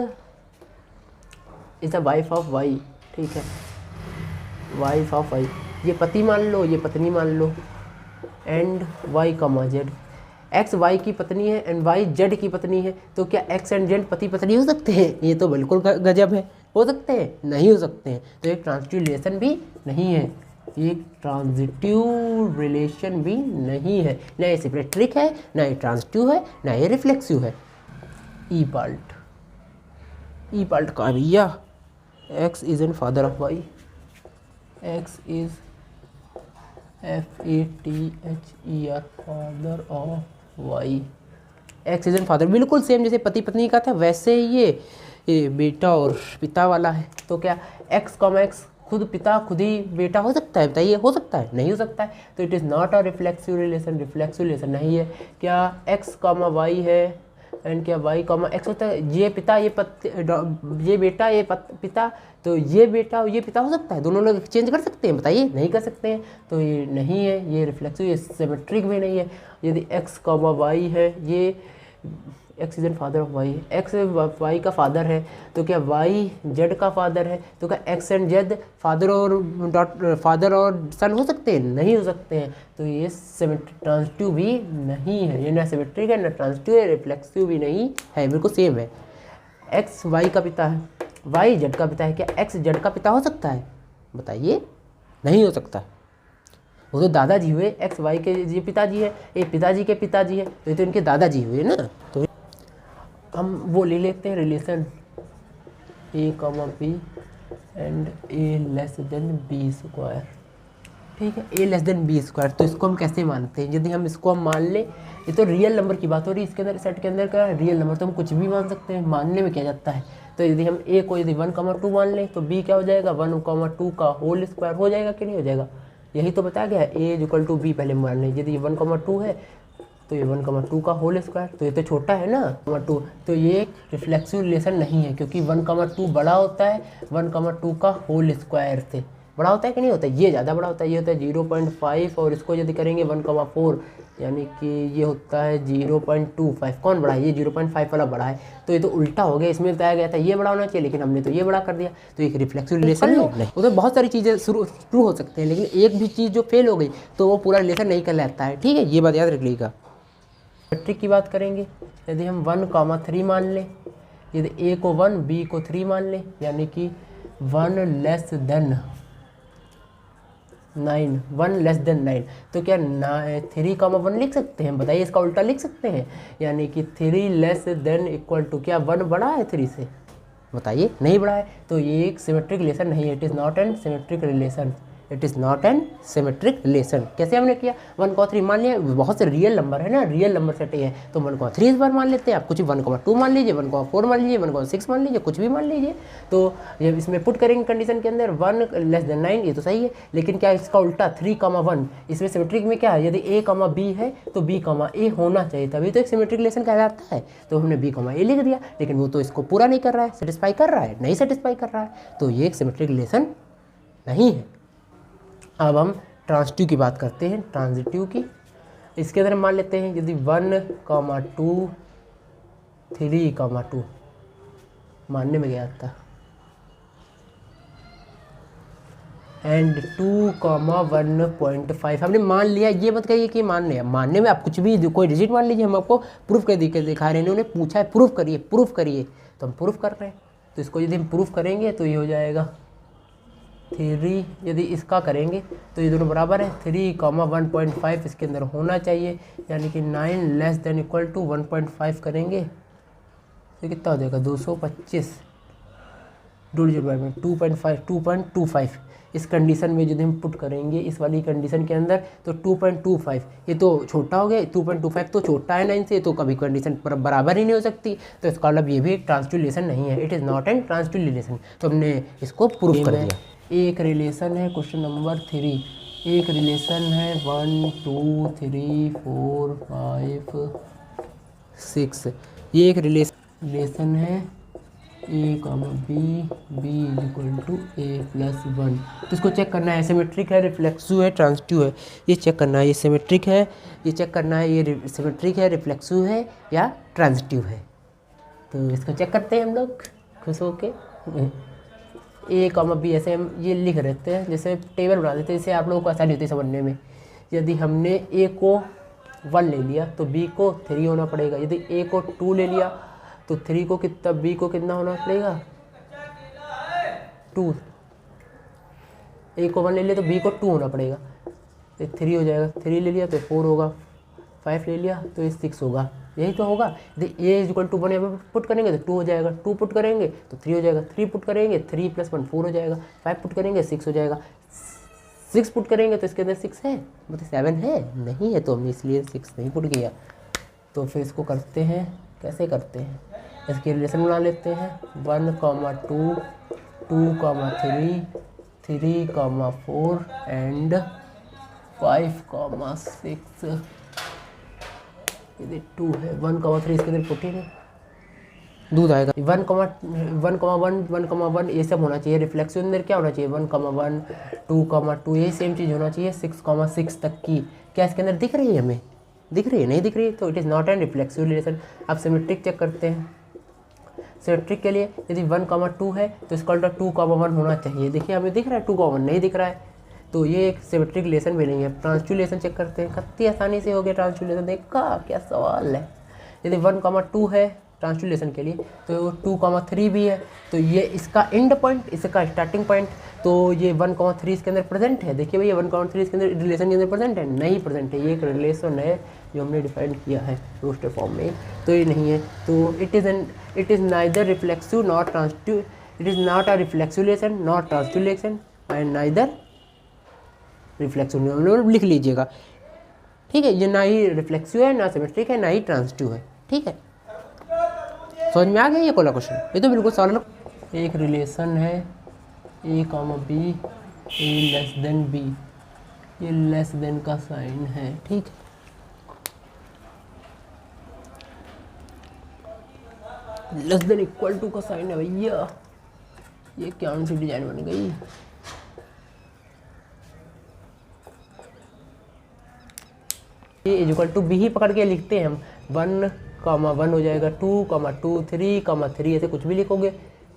is the wife of y. ठीक है, वाइफ ऑफ वाई, ये पति मान लो, ये पत्नी मान लो, एंड वाई कमा जेड। एक्स वाई की पत्नी है एंड वाई जेड की पत्नी है, तो क्या एक्स एंड जेड पति पत्नी हो सकते हैं? ये तो बिल्कुल गजब है। हो सकते हैं? नहीं हो सकते हैं। तो एक ट्रांजिटिव रिलेशन भी नहीं है, ये ट्रांजिटिव रिलेशन भी नहीं है। ना ये सिमेट्रिक है, ना ये ट्रांजिटिव है, ना ये रिफ्लेक्सिव है। ई पार्ट, ई पार्ट का भैया, x is an father of y, x is FATHER father of y. X is an father, बिल्कुल सेम जैसे पति पत्नी का था वैसे ही ये बेटा और पिता वाला है। तो क्या एक्स कॉमा एक्स खुद पिता खुद ही बेटा हो सकता है? बताइए, हो सकता है? नहीं हो सकता है। तो it is not a reflexive relation, reflexive relation नहीं है। क्या एक्स कॉमा वाई है एंड क्या वाई कॉमा एक्स होता है? ये पिता ये ये बेटा ये पिता, तो ये बेटा और ये पिता हो सकता है? दोनों लोग एक्सचेंज कर सकते हैं? बताइए, नहीं कर सकते हैं। तो ये नहीं है, ये रिफ्लेक्सिव, ये सिमेट्रिक भी नहीं है। यदि एक्स कॉमा वाई है, ये x is an father of y, x y का फादर है, तो क्या वाई जेड का फादर है? तो क्या एक्स एंड जेड फादर और सन हो सकते हैं? नहीं हो सकते हैं। तो ये ट्रांजिटिव भी नहीं है, ये ना सिमेट्रिक है ना ट्रांजिटिव है, रिफ्लेक्सिव भी नहीं है, बिल्कुल सेम है। एक्स वाई का पिता है, वाई जेड का पिता है, क्या एक्स जेड का पिता हो सकता है? बताइए, नहीं हो सकता। वो तो दादाजी हुए, एक्स वाई के ये पिताजी है, ये पिताजी के पिताजी है, तो ये तो इनके दादाजी हुए ना। तो हम वो ले लेते हैं relation A comma B and A less than B square. ठीक है, A less than B square. तो इसको हम कैसे मानते हैं? यदि हम इसको हम मान लें, ये तो रियल नंबर की बात हो रही है, इसके अंदर सेट के अंदर का रियल नंबर, तो हम कुछ भी मान सकते हैं, मानने में क्या जाता है। तो यदि हम A को यदि 1,2 मान लें तो B क्या हो जाएगा? 1,2 का होल स्क्वायर हो जाएगा कि नहीं हो जाएगा? यही तो बताया गया है, A=B पहले मान लें। यदि 1,2 है तो ये 1,2 का होल स्क्वायर, तो ये तो छोटा है ना 2, तो ये एक रिफ्लेक्सिव रिलेशन नहीं है, क्योंकि 1,2 बड़ा होता है 1,2 का होल स्क्वायर से। बड़ा होता है कि नहीं होता है? ये ज़्यादा बड़ा होता है, ये होता है 0.5, और इसको यदि करेंगे 1,4, यानी कि ये होता है 0.25। कौन बड़ा है? ये 0.5 वाला बड़ा है। तो ये तो उल्टा हो गया, इसमें बताया गया था ये बड़ा होना चाहिए, लेकिन हमने तो ये बड़ा कर दिया। तो एक रिफ्लेक्सिव रिलेशन नहीं, उसमें बहुत सारी चीज़ें शुरू हो सकते हैं, लेकिन एक भी चीज़ जो फेल हो गई तो वो पूरा रिलेशन नहीं कहलाता है। ठीक है, ये बात याद रखिएगा। सिमेट्रिक की बात करेंगे, यदि हम 1,3 मान लें, यदि A को 1 B को 3 मान लें, यानी कि 1 लेस देन 9, तो क्या 3,1 लिख सकते हैं? बताइए, इसका उल्टा लिख सकते हैं, यानी कि 3 लेस देन इक्वल टू, क्या 1 बड़ा है 3 से? बताइए, नहीं बड़ा है। तो ये एक सिमेट्रिक रिलेशन नहीं है, it is not an symmetric relation, it is not an symmetric relation. कैसे हमने किया? 1,3 मान लिया, बहुत से रियल नंबर है ना, रियल नंबर सेट है, तो 1,3 इस बार मान लेते हैं। आप कुछ 1,2 मान लीजिए, 1,4 मान लीजिए, 1,6 मान लीजिए, कुछ भी मान लीजिए। तो जब इसमें पुट करेंगे कंडीशन के अंदर 1 लेस देन 9, ये तो सही है, लेकिन क्या इसका उल्टा 3,1, इसमें सिमेट्रिक में क्या है? यदि A, B है तो B, A होना चाहिए, तभी तो एक सिमेट्रिक रिलेशन कहलाता है। तो हमने B, A लिख दिया, लेकिन वो तो इसको पूरा नहीं कर रहा है, सेटिस्फाई कर रहा है? नहीं सेटिस्फाई कर रहा है, तो ये एक सिमेट्रिक रिलेशन नहीं है। अब हम ट्रांजिटिव की बात करते हैं, ट्रांजिटिव की। इसके अंदर मान लेते हैं यदि 1, 2, 3, 2 मानने में गया था एंड 2, 1.5 हमने मान लिया। ये मत कहिए कि मान लिया, मानने में आप कुछ भी कोई डिजिट मान लीजिए, हम आपको प्रूफ कर दिखा रहे हैं। इन्होंने पूछा है प्रूफ करिए, प्रूफ करिए, तो हम प्रूफ कर रहे हैं। तो इसको यदि हम प्रूफ करेंगे तो ये हो जाएगा 3, यदि इसका करेंगे तो ये दोनों बराबर है। 3, 1.5 इसके अंदर होना चाहिए, यानी कि 9 < 1.5 करेंगे तो कितना हो जाएगा 225 2.25 इस कंडीशन में यदि हम पुट करेंगे इस वाली कंडीशन के अंदर तो 2.25 ये तो छोटा हो गया, 2.25 तो छोटा है 9 से, तो कभी कंडीशन बराबर ही नहीं हो सकती। तो इसका मतलब ये भी एक ट्रांजिटिव रिलेशन नहीं है, it is not an transitive relation. तो हमने इसको प्रूफ कर दिया। एक रिलेशन है क्वेश्चन नंबर 3, एक रिलेशन है 1 2 3 4 5 6, ये एक रिलेशन है A, B = A+1। तो इसको चेक करना है, सिमेट्रिक है, रिफ्लेक्सिव है, ट्रांजिटिव है, ये चेक करना है। ये सिमेट्रिक है, ये चेक करना है, ये सिमेट्रिक है, रिफ्लेक्सिव है या ट्रांजिटिव है। तो इसको चेक करते हैं हम लोग खुश होके। A, B ऐसे हम ये लिख रहते हैं, जैसे टेबल बना देते हैं, इससे आप लोगों को आसानी होती है समझने में। यदि हमने A को 1 ले लिया तो B को 3 होना पड़ेगा। यदि A को 2 ले लिया तो 3 को कितना, B को कितना होना पड़ेगा 2। A को 1 ले लिया तो B को 2 होना पड़ेगा, तो 3 हो जाएगा। 3 ले लिया तो 4 होगा, 5 ले लिया तो ये 6 होगा, यही तो होगा। यदि A = 1 यहाँ पर पुट करेंगे तो 2 हो जाएगा, 2 पुट करेंगे तो 3 हो जाएगा, 3 पुट करेंगे 3 + 1 4 हो जाएगा, 5 पुट करेंगे 6 हो जाएगा, 6 पुट करेंगे तो इसके अंदर 6 है, मतलब 7 है नहीं है, तो हमने इसलिए 6 नहीं पुट किया। तो फिर इसको करते हैं, कैसे करते हैं, इसकी रिलेशन बना लेते हैं 1, 2, 2, 3, 3, 4 एंड 5, 6। यदि 2 है 1, 3 इसके अंदर पुटेंगे, दूध आएगा। 1, 1, ये सब होना चाहिए। रिफ्लेक्सिव अंदर क्या होना चाहिए 1, 1, 2, ये सेम चीज़ होना चाहिए 6, तक की। क्या इसके अंदर दिख रही है, हमें दिख रही है, नहीं दिख रही है तो it is not an reflexive relation. अब सिमेट्रिक चेक करते हैं। सिमेट्रिक के लिए यदि 1, 2 है तो इसका उल्टा 2, 1 होना चाहिए। देखिए हमें दिख रहा है 2, 1 नहीं दिख रहा है, तो ये एक सिमेट्रिक रिलेशन भी नहीं है। ट्रांजिटिव रिलेशन चेक करते हैं, कितनी आसानी से हो गया ट्रांजिटिव रिलेशन, देखा क्या सवाल है। यदि 1, 2 है ट्रांजिटिव रिलेशन के लिए तो 2, 3 भी है, तो ये इसका एंड पॉइंट, इसका स्टार्टिंग पॉइंट, तो ये 1, 3 इसके अंदर प्रेजेंट है। देखिए भैया 1, 3 इसके अंदर रिलेशन के अंदर प्रेजेंट है, नहीं प्रेजेंट है। ये एक रिलेशन है जो हमने डिफाइन किया है रोस्टर फॉर्म में, तो ये नहीं है। तो it is neither reflexive not transitive, it is not a reflexive relation not transitive relation and neither reflexive, लिख लीजिएगा, ठीक है। ये ना ही रिफ्लेक्सिव है, ना सिमेट्रिक है, ना ही ट्रांजिटिव है, ठीक है। समझ में आ गया ये कोला क्वेश्चन, ये तो बिल्कुल सरल। एक रिलेशन है A, B, A<B, ये लेस देन का साइन है, ठीक है। लेस देन इक्वल टू का साइन है भैया, ये क्या सी डिजाइन बन गई। ये = B ही पकड़ के लिखते हैं हम, 1, 1 हो जाएगा, 2, 2, 3, 3 ऐसे कुछ भी लिखोगे,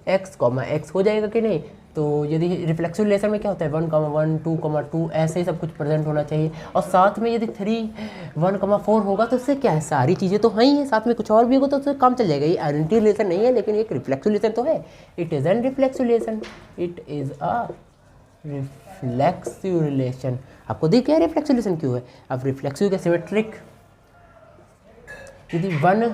x हो जाएगा कि नहीं। तो यदि रिफ्लेक्सिव रिलेशन में क्या होता है 1, 1, 2, 2 ऐसे ही सब कुछ प्रेजेंट होना चाहिए, और साथ में यदि 3, 1, 4 होगा तो उससे क्या है, सारी चीज़ें तो हैं ही है, साथ में कुछ और भी होगा तो उससे काम चल जाएगा। ये आइडेंटिटी रिलेशन नहीं है, लेकिन एक रिफ्लेक्सिव रिलेशन तो है। It is an reflexive relation, it is a reflexive relation. आपको दिख गया रिफ्लेक्सिव रिलेशन क्यों है। अब रिफ्लेक्सिव के सिमेट्रिक, यदि 1,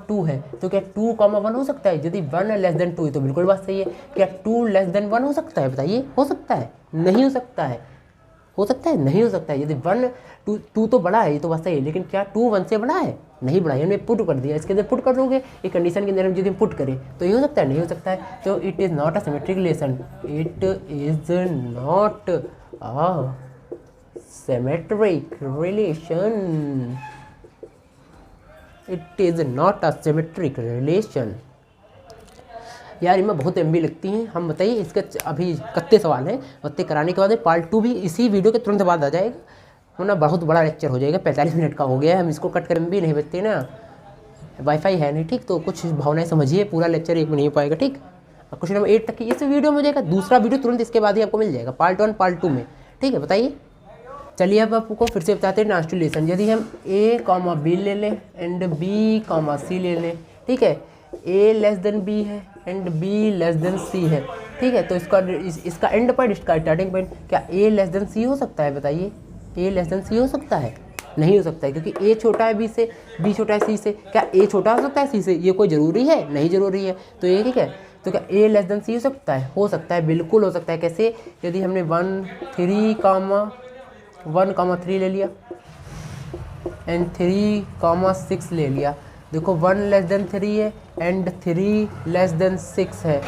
2 है तो क्या 2, 1 हो सकता है। यदि 1 < 2 है तो बिल्कुल बात सही है। क्या 2 < 1 हो सकता है, बताइए, हो सकता है, नहीं हो सकता है, हो सकता है, नहीं हो सकता है। यदि 1, 2 तो बड़ा है, ये तो बात सही है, लेकिन क्या 2 1 से बड़ा है, नहीं बड़ा है। हमने पुट कर दिया, इसके अंदर पुट कर दोगे, एक कंडीशन के अंदर हम यदि पुट करें तो ये हो सकता है, नहीं हो सकता है। तो it is not a symmetric relation, it is not a symmetric relation, it is not a symmetric relation। यार इनमें बहुत एमबी लगती हैं। हम बताइए इसके अभी कितने सवाल हैं, उतने कराने के बाद पार्ट 2 भी इसी वीडियो के तुरंत बाद आ जाएगा, वरना बहुत बड़ा लेक्चर हो जाएगा। 45 मिनट का हो गया है, हम इसको कट कर भी नहीं बचते ना, वाईफाई है नहीं, ठीक। तो कुछ भावनाएं समझिए, पूरा लेक्चर एक में नहीं हो पाएगा, ठीक। क्वेश्चन नंबर 8 तक की इस वीडियो में हो जाएगा, दूसरा वीडियो तुरंत इसके बाद ही आपको मिल जाएगा, पार्ट 1 पार्ट 2 में, ठीक है। बताइए, चलिए अब आपको फिर से बताते हैं ट्रांसलेशन। यदि हम A, B ले लें एंड B, C ले लें, ठीक है, A लेस देन B है and B less than C है, ठीक है। तो इसका एंड पॉइंट, इसका स्टार्टिंग पॉइंट, क्या A लेस देन C हो सकता है? बताइए, A लेस देन C हो सकता है? नहीं हो सकता है, क्योंकि A छोटा है B से, B छोटा है C से। क्या A छोटा हो सकता है C से? ये कोई ज़रूरी है? नहीं ज़रूरी है। तो ये ठीक है, तो क्या A लेस देन C हो सकता है? हो सकता है, बिल्कुल हो सकता है। कैसे? यदि हमने 1, 3 ले लिया एंड 3, 6 ले लिया, देखो 1 लेस देन 3 है एंड 3 लेस देन 6 है,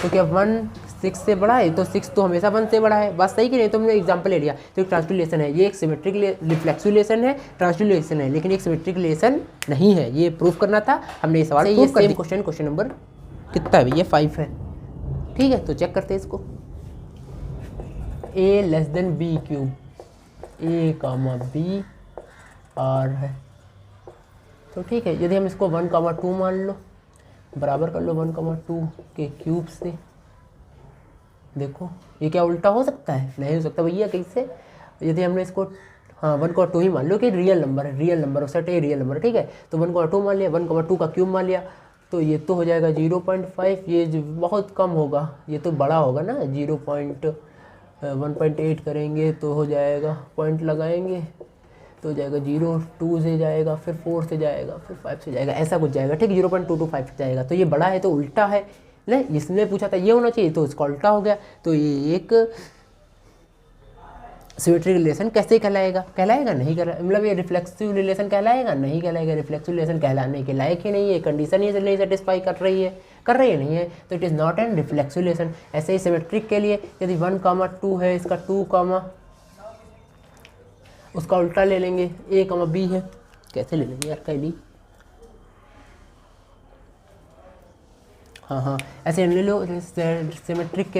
तो क्या 1 6 से बड़ा है? तो 6 तो हमेशा 1 से बड़ा है, बस सही कि नहीं? तो हमने एग्जांपल ले लिया, तो एक ट्रांसलेशन है, ये एक सिमेट्रिक रिफ्लेक्सिव रिलेशन है, ट्रांसलेशन है, लेकिन एक सिमेट्रिक रिलेशन नहीं है। ये प्रूफ करना था, हमने ये सवाल प्रूफ कर दिया। क्वेश्चन नंबर कितना है भैया? 5 है, ठीक है। तो चेक करते हैं इसको, A less than B cube, A, B R है, तो ठीक है। यदि हम इसको 1, 2 मान लो, बराबर कर लो 1, 2 के क्यूब से, देखो ये क्या उल्टा हो सकता है? नहीं हो सकता भैया। कैसे? यदि हमने इसको 1, 2 ही मान लो कि रियल नंबर है, रियल नंबर सेट है, रियल नंबर, ठीक है। तो 1, 2 मान लिया, 1, 2 का क्यूब मान लिया, तो ये तो हो जाएगा 0.5, ये बहुत कम होगा, ये तो बड़ा होगा ना, 1.8 करेंगे तो हो जाएगा, पॉइंट लगाएंगे तो हो जाएगा 0, 2 से जाएगा, फिर 4 से जाएगा, फिर 5 से जाएगा, ऐसा कुछ जाएगा, ठीक। 0.225 से जाएगा, तो ये बड़ा है तो उल्टा है। नहीं, इसने पूछा था ये होना चाहिए, तो इसका उल्टा हो गया। तो ये एक सिमेट्रिक रिलेशन कैसे कहलाएगा? कहलाएगा नहीं, मतलब ये रिफ्लेक्सिव रिलेशन कहलाएगा? नहीं कहलाएगा। रिफ्लेक्सिव रिलेशन कहलाने के लायक ही नहीं है, कंडीशन ही नहीं सेटिस्फाई कर रही है नहीं है, तो it is not an reflexive relation. ऐसे ही सिमेट्रिक के लिए यदि 1, 2 है, इसका 2, उसका उल्टा ले लेंगे, A, B है, कैसे ले लेंगे यार? कैली, हाँ, ऐसे ले लो। सिमेट्रिक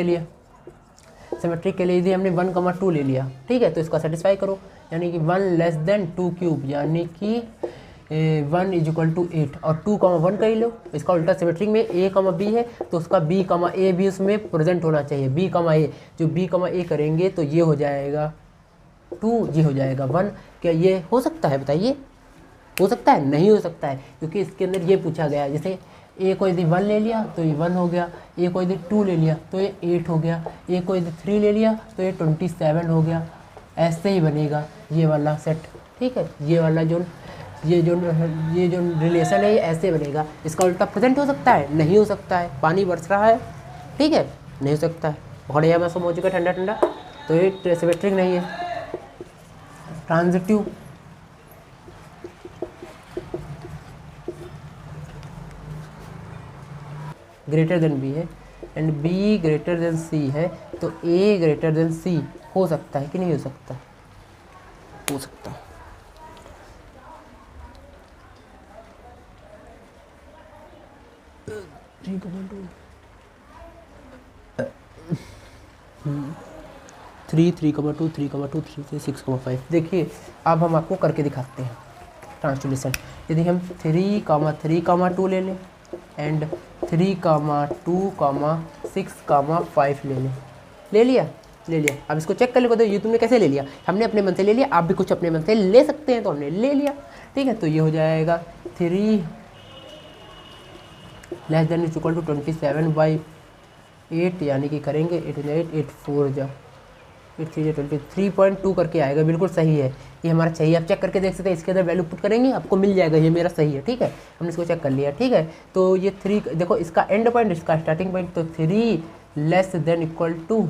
के लिए यदि हमने 1, 2 ले लिया, ठीक है, तो इसका सेटिस्फाई करो, यानी कि 1 लेस देन 2 क्यूब, यानी कि 1 = 8 और 2, 1 कर ही लो। इसका उल्टा सिमेट्रिक में A, B है, तो उसका B, A भी उसमें प्रेजेंट होना चाहिए। B, A, जो B, A करेंगे तो ये हो जाएगा 2, ये हो जाएगा 1। क्या ये हो सकता है? बताइए, हो सकता है? नहीं हो सकता है, क्योंकि इसके अंदर ये पूछा गया है, जैसे A को यदि 1 ले लिया तो ये 1 हो गया, A को यदि 2 ले लिया तो ये 8 हो गया, A को यदि 3 ले लिया तो ये 27 हो गया। ऐसे ही बनेगा ये वाला सेट, ठीक है। ये वाला जो रिलेशन है ये ऐसे बनेगा। इसका उल्टा प्रेजेंट हो सकता है? नहीं हो सकता है। पानी बरस रहा है, ठीक है, नहीं हो सकता है। बढ़िया मौसम हो चुका है, ठंडा ठंडा, तो ये सिमेट्रिक नहीं है। ट्रांजिटिव, ग्रेटर देन B है and B greater than C है, तो A ग्रेटर देन C हो सकता है कि नहीं हो सकता? हो सकता है। थ्री 3,2 3,2 3 से 6,5। देखिए अब हम आपको करके दिखाते हैं ट्रांसलेशन। यदि हम 3, 2 ले लें एंड 3, 2, 6, 5 ले लिया। अब इसको चेक कर लो, ये तुमने कैसे ले लिया? हमने अपने मन से ले लिया, आप भी कुछ अपने मन से ले सकते हैं, तो हमने ले लिया, ठीक है। तो ये हो जाएगा 3 लेस देन इक्वल टू 27/8, यानी कि करेंगे 8, 8, 4 जा 8, 3 23.2 करके आएगा, बिल्कुल सही है, ये हमारा चाहिए। आप चेक करके देख सकते हैं, इसके अंदर वैल्यू पुट करेंगे आपको मिल जाएगा, ये मेरा सही है, ठीक है। हमने इसको चेक कर लिया, ठीक है। तो ये 3, देखो इसका एंड पॉइंट, इसका स्टार्टिंग पॉइंट, तो 3 लेस देन इक्वल टू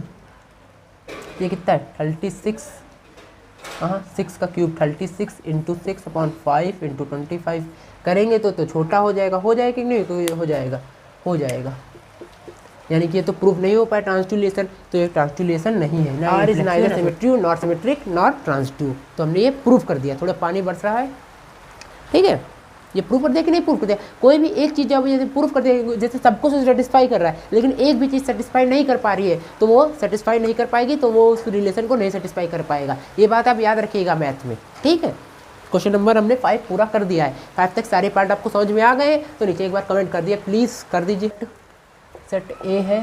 ये कितना है? 36, हाँ 6 का क्यूब 36 × 6/5 × 25 करेंगे तो छोटा हो जाएगा कि नहीं? तो ये हो जाएगा, यानी कि ये तो प्रूफ नहीं हो पाया ट्रांसलेशन, तो ये ट्रांसलेशन नहीं है ना। R is neither symmetric not symmetric not transitive, तो हमने ये प्रूफ कर दिया। थोड़ा पानी बरस रहा है, ठीक है, ये प्रूफ कर दिया कि नहीं प्रूफ कर दिया। कोई भी एक चीज़ जब जैसे प्रूफ कर दिया, जैसे सबको सेटिस्फाई कर रहा है, लेकिन एक भी चीज़ सेटिस्फाई नहीं कर पा रही है तो वो सेटिस्फाई नहीं कर पाएगी, तो वो उस रिलेशन को नहीं सेटिस्फाई कर पाएगा। ये बात आप याद रखिएगा मैथ में, ठीक है। क्वेश्चन नंबर हमने 5 पूरा कर दिया है। 5 तक सारे पार्ट आपको समझ में आ गए तो नीचे एक बार कमेंट कर दिए, प्लीज़ कर दीजिए। सेट ए है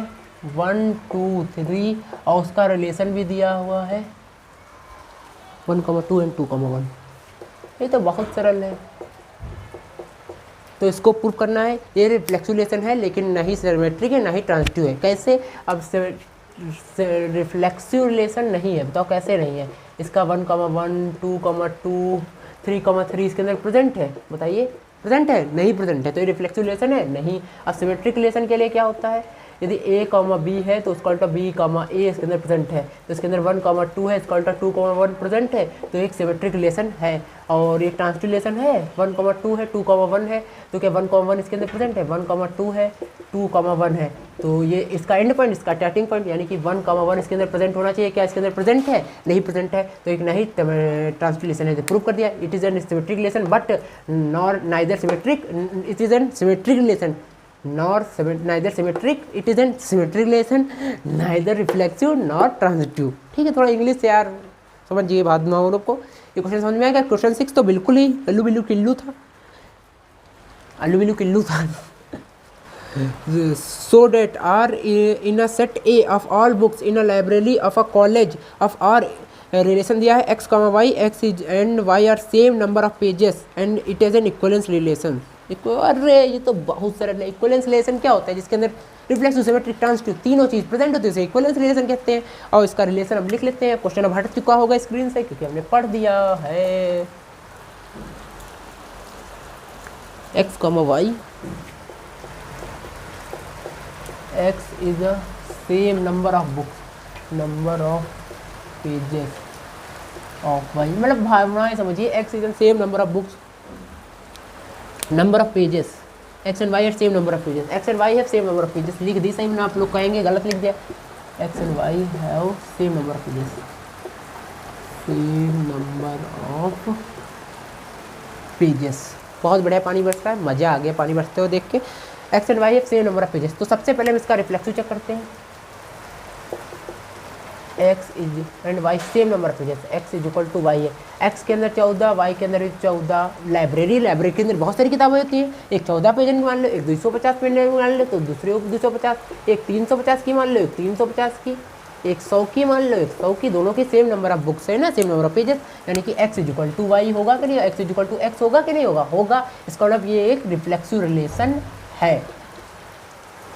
1 2 3 और उसका रिलेशन भी दिया हुआ है 1,2 एंड 2,1। ये तो बहुत सरल है, तो इसको प्रूव करना है। ये रिफ्लेक्सिव रिलेशन है लेकिन ना ही सिमेट्रिक है ना ही ट्रांजिटिव है। कैसे? अब रिफ्लेक्सिव रिलेशन नहीं है, बताओ कैसे नहीं है। इसका 1,1 2,2 3,3 इसके अंदर प्रेजेंट है, बताइए प्रेजेंट है? नहीं प्रेजेंट है, तो ये रिफ्लेक्सिव रिलेशन है नहीं। अब सिमेट्रिक रिलेशन के लिए क्या होता है, यदि a, b है तो उसका उल्टा b, a इसके अंदर प्रेजेंट है, तो इसके अंदर 1,2 है, इसका उल्टा 2,1 प्रेजेंट है, तो एक सिमेट्रिक रिलेशन है। और ये ट्रांजिटिव रिलेशन है, 1,2 है 2,1 है, तो क्या 1,1 इसके अंदर प्रेजेंट है, 1,2 है 2,1 है, तो ये इसका एंड पॉइंट, इसका स्टार्टिंग पॉइंट यानी कि 1,1 इसके अंदर प्रेजेंट होना चाहिए। क्या इसके अंदर प्रेजेंट है? नहीं प्रेजेंट है, तो एक नहीं ट्रांजिटिव रिलेशन है, तो प्रूव कर दिया। It is an symmetric relation but nor neither symmetric, it is an symmetric relation neither symmetric, it is a symmetric relation, neither reflexive nor transitive। ठीक है, थोड़ा इंग्लिश से यार समझिए बाद में लोग को। ये क्वेश्चन समझ में आएगा। क्वेश्चन 6 तो बिल्कुल ही अल्लू बिल्लू किल्लू था, अल्लू बिल्लू किल्लू था। So that R in a set A of all books in a library of a college of R relation दिया है x, y, x and y are same number of pages and it is an equivalence relation। अरे ये तो बहुत सरल है। Equivalence relation क्या होता है? जिसके अंदर रिफ्लेक्सिव, सिमेट्रिक, ट्रांजिटिव तीनों चीज़ प्रेजेंट होती है, उसे इक्विवेलेंस रिलेशन कहते हैं। और इसका रिलेशन हम लिख लेते हैं। क्वेश्चन अब हट चुका होगा स्क्रीन से क्योंकि हमने पढ़ दिया है। x, y x is the same number of books, number of pages of y, मतलब भावनाएं समझिए। x is the same number of books, number of pages, x and y are same number of pages, x and y have same number of pages। लिख दी सही में, आप लोग कहेंगे गलत लिख दिया। x and y have same number of pages, same number of pages। बहुत बढ़िया पानी बरस रहा है, मज़ा आ गया पानी बरसते हुए देख के। x and y have same number of pages। तो सबसे पहले हम इसका रिफ्लेक्सिव चेक करते हैं। x is and y same number of pages, x is equal to y है। x के अंदर 14, y के अंदर 14। लाइब्रेरी के अंदर बहुत सारी किताबें होती हैं। एक 14 पेज की मान लो, एक 250 पेज की मान लो तो दूसरे 250, एक 350 की मान लो, एक 350 की, एक 100 की मान लो, एक 100 की। दोनों की सेम नंबर ऑफ बुक्स है ना, सेम नंबर ऑफ पेजेस, यानी कि x is equal to y होगा कि नहीं, x is equal to x होगा कि नहीं होगा, होगा। इसका मतलब ये एक रिफ्लेक्सिव रिलेशन है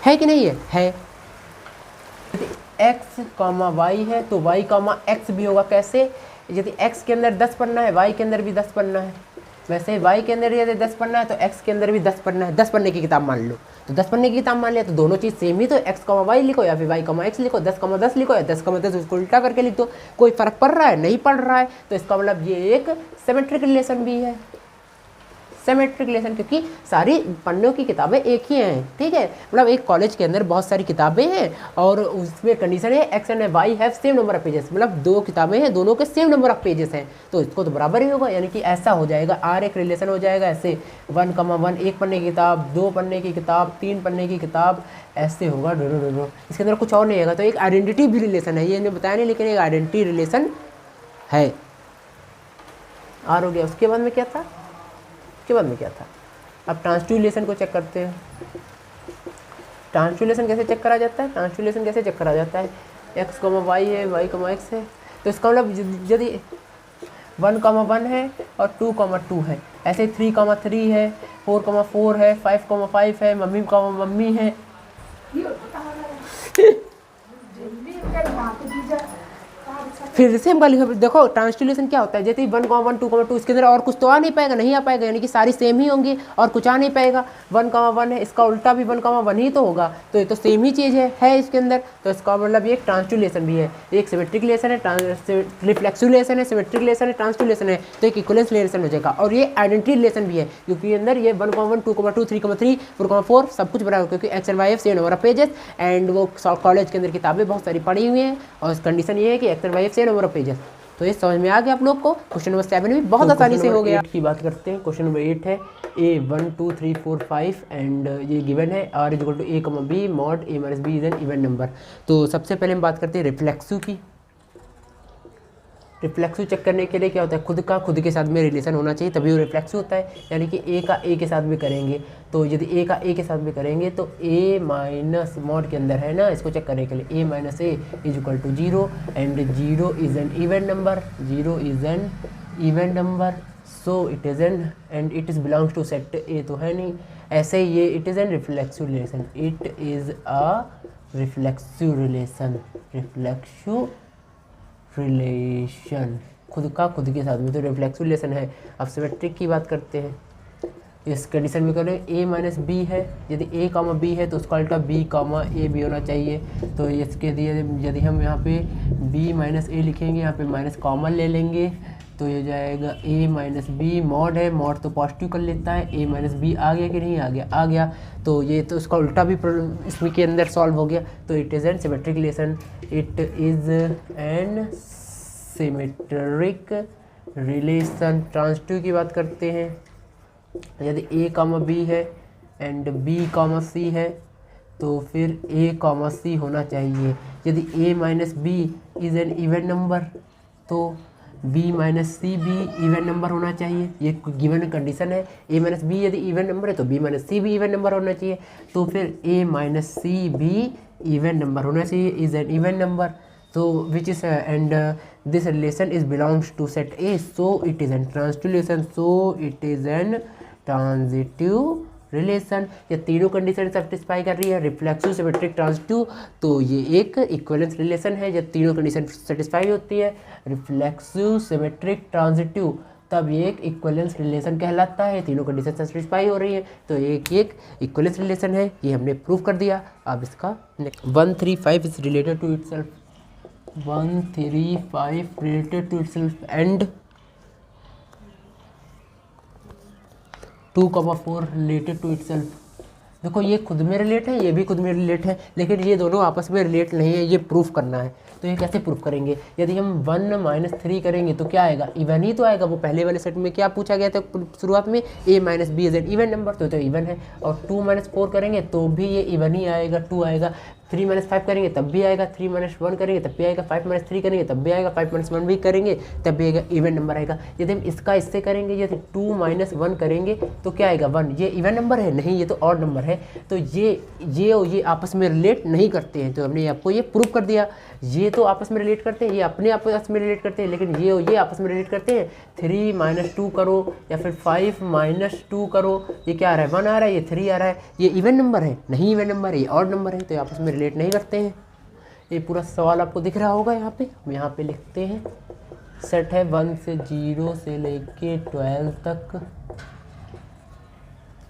कि नहीं है। x, y है तो y, x भी होगा। कैसे? यदि x के अंदर 10 पन्ना है, y के अंदर भी 10 पन्ना है। वैसे y के अंदर यदि 10 पन्ना है तो x के अंदर भी 10 पन्ना है। 10 पन्ने की किताब मान लो, तो 10 पन्ने की किताब मान लिया तो दोनों चीज़ सेम ही, तो x, y लिखो या फिर y, x लिखो, 10,10 लिखो या 10,10 उसको उल्टा करके लिख दो। कोई फर्क पड़ रहा है? नहीं पड़ रहा है। तो इसका मतलब ये एक सिमेट्रिक रिलेशन भी है, सिमेट्रिक रिलेशन, क्योंकि सारी पन्नों की किताबें एक ही हैं। ठीक है, मतलब एक कॉलेज के अंदर बहुत सारी किताबें हैं और उसमें कंडीशन है x and y have same number of pages, मतलब 2 किताबें हैं, दोनों के सेम नंबर ऑफ पेजेस हैं, तो इसको तो बराबर ही होगा। यानी कि ऐसा हो जाएगा, R एक रिलेशन हो जाएगा ऐसे 1,1 एक पन्ने की किताब, 2 पन्ने की किताब, 3 पन्ने की किताब, ऐसे होगा। इसके अंदर कुछ और नहीं होगा। तो एक आइडेंटिटी भी रिलेशन है, ये इन्हें बताया नहीं लेकिन एक आइडेंटिटी रिलेशन है। R हो गया। उसके बाद में क्या था? अब ट्रांजिटिव रिलेशन को चेक करते हैं। ट्रांजिटिव रिलेशन कैसे चेक करा जाता है? x, y है, y, x है, तो इसका मतलब यदि 1,1 है और 2,2 है, ऐसे 3,3 है, 4,4 है, 5,5 है, मम्मी है। फिर से हम लिखा, देखो ट्रांसलेशन क्या होता है, जैसे 1,1 2,2 इसके अंदर और कुछ तो आ नहीं पाएगा, नहीं आ पाएगा, यानी कि सारी सेम ही होंगी और कुछ आ नहीं पाएगा। 1,1 है, इसका उल्टा भी 1,1 ही तो होगा, तो ये तो सेम ही चीज़ है इसके अंदर। तो इसका मतलब ये एक ट्रांसलेशन भी है, एक सिमेट्रिक रिलेशन है, रिफ्लेक्सिव रिलेशन है, सिमेट्रिक रिलेशन है, ट्रांसलेशन है, तो एक इक्विवेलेंस रिलेशन हो जाएगा। और ये आइडेंटिटी रिलेशन भी है, क्योंकि अंदर ये 1,1 2,2 3,3 4,4 सब कुछ बराबर, क्योंकि x and y same number of pages and वो कॉलेज के अंदर किताबें बहुत सारी पढ़ी हुई हैं और कंडीशन ये है कि x and y same number of pages. तो ये समझ में आ गया आप लोग को। क्वेश्चन नंबर 7 भी बहुत आसानी से हो गया। 8 की बात करते हैं। क्वेश्चन नंबर 8 है ए 1 2 3 4 5 एंड ये गिवन है R is equal to a comma b mod a minus B is an even number. तो सबसे पहले हम बात करते हैं रिफ्लेक्सिव की। रिफ्लेक्सिव चेक करने के लिए क्या होता है, खुद का खुद के साथ में रिलेशन होना चाहिए तभी वो रिफ्लेक्सिव होता है। यानी कि ए का ए के साथ भी करेंगे, तो यदि ए का ए के साथ भी करेंगे तो ए माइनस मॉड के अंदर है ना, इसको चेक करने के लिए A minus A is equal to 0 and 0 is an even number, 0 is an even number, so it is an and it is belongs to set A तो है नहीं। ऐसे ये it is an reflexive relation, it is a reflexive relation, reflexive relation खुद का खुद के साथ में, तो रिफ्लेक्सिव रिलेशन है। अब सिमेट्रिक की बात करते हैं। इस कंडीशन में करें ए माइनस बी है, यदि ए कामा बी है तो उसका अल्टा बी कामा ए भी होना चाहिए। तो इसके लिए यदि हम यहाँ पे बी माइनस ए लिखेंगे, यहाँ पे माइनस कॉमन ले लेंगे तो ये जाएगा ए माइनस बी, मॉड है, मॉड तो पॉजिटिव कर लेता है, ए माइनस बी आ गया कि नहीं आ गया, आ गया। तो ये तो उसका उल्टा भी इसमें के अंदर सॉल्व हो गया। तो it is an symmetric relation, it is an symmetric relation. Transitive की बात करते हैं। यदि ए कामा बी है एंड बी कामा सी है तो फिर ए कामा सी होना चाहिए। यदि A minus B is an even number तो बी माइनस सी भी इवन नंबर होना चाहिए, ये गिवन कंडीशन है। ए माइनस बी यदि इवन नंबर है तो बी माइनस सी भी इवन नंबर होना चाहिए, तो फिर ए माइनस सी भी इवन नंबर होना चाहिए, इज एन इवन नंबर। तो which is and this relation is belongs to set A, so it is an transitive relation, so it is an transitive relation. ये तीनों कंडीशन सेटिस्फाई कर रही है, reflexive, symmetric, transitive. तो ये एक equivalence relation है जब तीनों कंडीशन सेटिस्फाई होती है, रिफ्लेक्सिव, सिमेट्रिक, ट्रांजिटिव, तब ये एक इक्विवेलेंस रिलेशन कहलाता है। तीनों कंडीशन सेटिस्फाई हो रही है तो एक इक्विवेलेंस रिलेशन है, ये हमने प्रूव कर दिया। अब इसका 135 is related to itself, 135 related to itself and 2,4 related to itself. देखो ये खुद में रिलेट है, ये भी खुद में रिलेट है, लेकिन ये दोनों आपस में रिलेट नहीं है, ये प्रूफ करना है। तो ये कैसे प्रूफ करेंगे, यदि हम 1 माइनस 3 करेंगे तो क्या आएगा, इवन ही तो आएगा। वो पहले वाले सेट में क्या पूछा गया था शुरुआत में, A minus B is an even number, तो इवन है। और 2 माइनस 4 करेंगे तो भी ये इवन ही आएगा, 2 आएगा। 3 माइनस 5 करेंगे तब भी आएगा, 3 माइनस 1 करेंगे तब भी आएगा, 5 माइनस 3 करेंगे तब भी आएगा, 5 माइनस 1 भी करेंगे तब भी आएगा, इवन नंबर आएगा। यदि हम इसका इससे करेंगे, यदि 2 माइनस 1 करेंगे तो क्या आएगा, 1। ये इवन नंबर है नहीं, ये तो ऑड नंबर है। तो ये आपस में रिलेट नहीं करते हैं, तो हमने आपको ये प्रूव कर दिया। ये तो आपस में रिलेट करते हैं, ये अपने आपस में रिलेट करते हैं, लेकिन ये आपस में रिलेट करते हैं। 3 माइनस 2 करो या फिर 5 माइनस 2 करो, ये क्या आ रहा है, 1 आ रहा है, ये 3 आ रहा है। ये इवन नंबर है नहीं, इवन नंबर है, ये ऑड नंबर है, तो ये आपस में रिलेट नहीं करते हैं। ये पूरा सवाल आपको दिख रहा होगा यहाँ पे, हम यहाँ पे लिखते हैं। सेट है 1 से 0 से लेके 12 तक।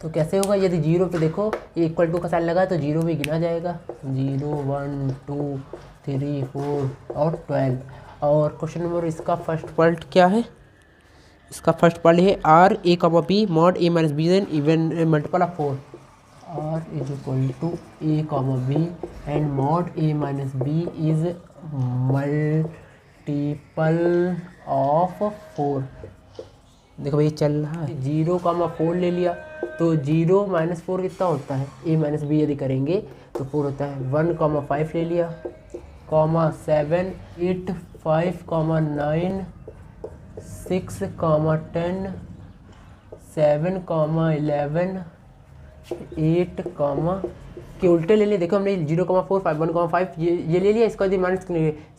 तो कैसे होगा, यदि 0 पे देखो ये इक्वल टू का साइन लगा है तो 0 भी गिना जाएगा, 0 1 2 3 4 और 12। और क्वेश्चन नंबर इसका फर्स्ट पार्ट क्या है, इसका फर्स्ट पार्ट है R a comma b mod a minus b an even multiple of 4, R is equal to a comma b and mod a minus B is multiple of 4। देखो भाई चल रहा है, 0,4 ले लिया तो 0 माइनस 4 कितना होता है, ए माइनस बी यदि करेंगे तो 4 होता है। 1,5 ले लिया, कॉमा 7 8 5 9 6 10 7 11 8 के उल्टे ले लिए। देखो हमने 0,4 5 1,5 ये ले लिया, इसका यदि माइनस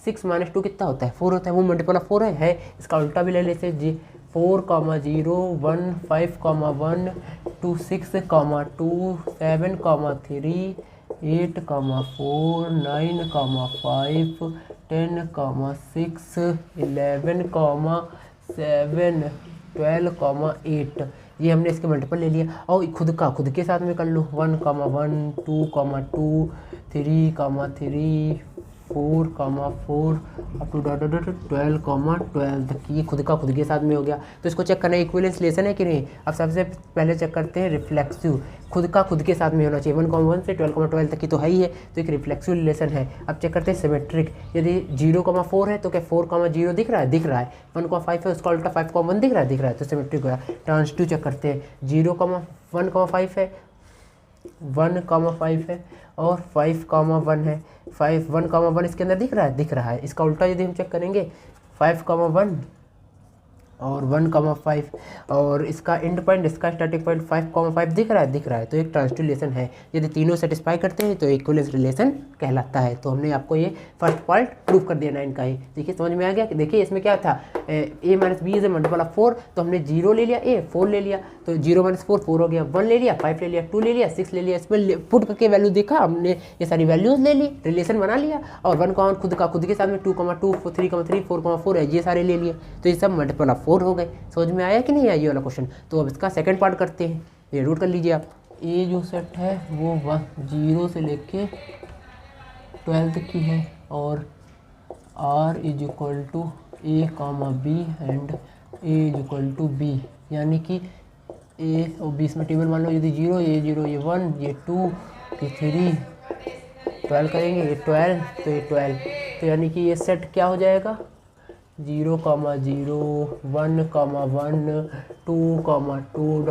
6 माइनस 2 कितना होता है, 4 होता है, वो मल्टीपल ऑफ 4 है। इसका उल्टा भी ले लेते जी, 4, 0 1 5, 1 2 6, 2 7, 3 8, 4 9, 5 10, 6 11, 7 12, 8 ये हमने इसके मल्टीपल ले लिया। और खुद के साथ में कर लो, 1, 1 2, 2 3, 3 4,4 अप टू 12,12 तक की, खुद का खुद के साथ में हो गया। तो इसको चेक करना है इक्विवेलेंस रिलेशन है कि नहीं। अब सबसे पहले चेक करते हैं रिफ्लेक्सिव, खुद का खुद के साथ में होना चाहिए। 1,1 से 12,12 तक की तो है ही है, तो एक रिफ्लेक्सिव रिलेशन है। अब चेक करते हैं सिमेट्रिक, यदि 0,4 है तो क्या 4,0 दिख रहा है, दिख रहा है। 1,5 है उसका उल्टा 5,1 दिख रहा है, दिख रहा है, तो सिमेट्रिक हो गया। ट्रांजिटिव चेक करते हैं, 0,1,5 है, 1,5 है और 5,1 है। 1,1 इसके अंदर दिख रहा है, दिख रहा है। इसका उल्टा यदि हम चेक करेंगे 5,1 और 1,5 और इसका एंड पॉइंट, इसका स्टार्टिंग पॉइंट 5,5 दिख रहा है, दिख रहा है, तो एक ट्रांजिटिव रिलेशन है। यदि तीनों सेटिस्फाई करते हैं तो इक्विवेलेंस रिलेशन कहलाता है। तो हमने आपको ये फर्स्ट पार्ट प्रूव कर दिया 9 का ही। देखिए समझ में आ गया कि देखिए इसमें क्या था, a minus B is a multiple of 4, तो हमने 0 ले लिया, a 4 ले लिया, तो 0 माइनस 4 4 हो गया, 1 ले लिया, 5 ले लिया, 2 ले लिया, 6 ले लिया। इसमें पुट करके वैल्यू देखा हमने, ये सारी वैल्यूज ले ली, रिलेशन बना लिया, और 1 खुद का खुद के साथ में 2,2 3,3 4,4 है, ये सारे ले लिए, तो ये सब मल्टीपल ऑफ 4 हो गए। समझ में आया कि नहीं आया ये वाला क्वेश्चन। तो अब इसका सेकंड पार्ट करते हैं, ये रूट कर लीजिए आप। ए जो सेट है वो 0 से लेके 12 तक की है, और R is equal to A, B and A is equal to B, यानी कि A और B इसमें टेबल मान लो, यदि 0 ये 0 ये 1 ये 2 ये 3 12 करेंगे, ये 12 तो ये 12, तो यानी कि ये सेट क्या हो जाएगा 0,0 1,1 2,2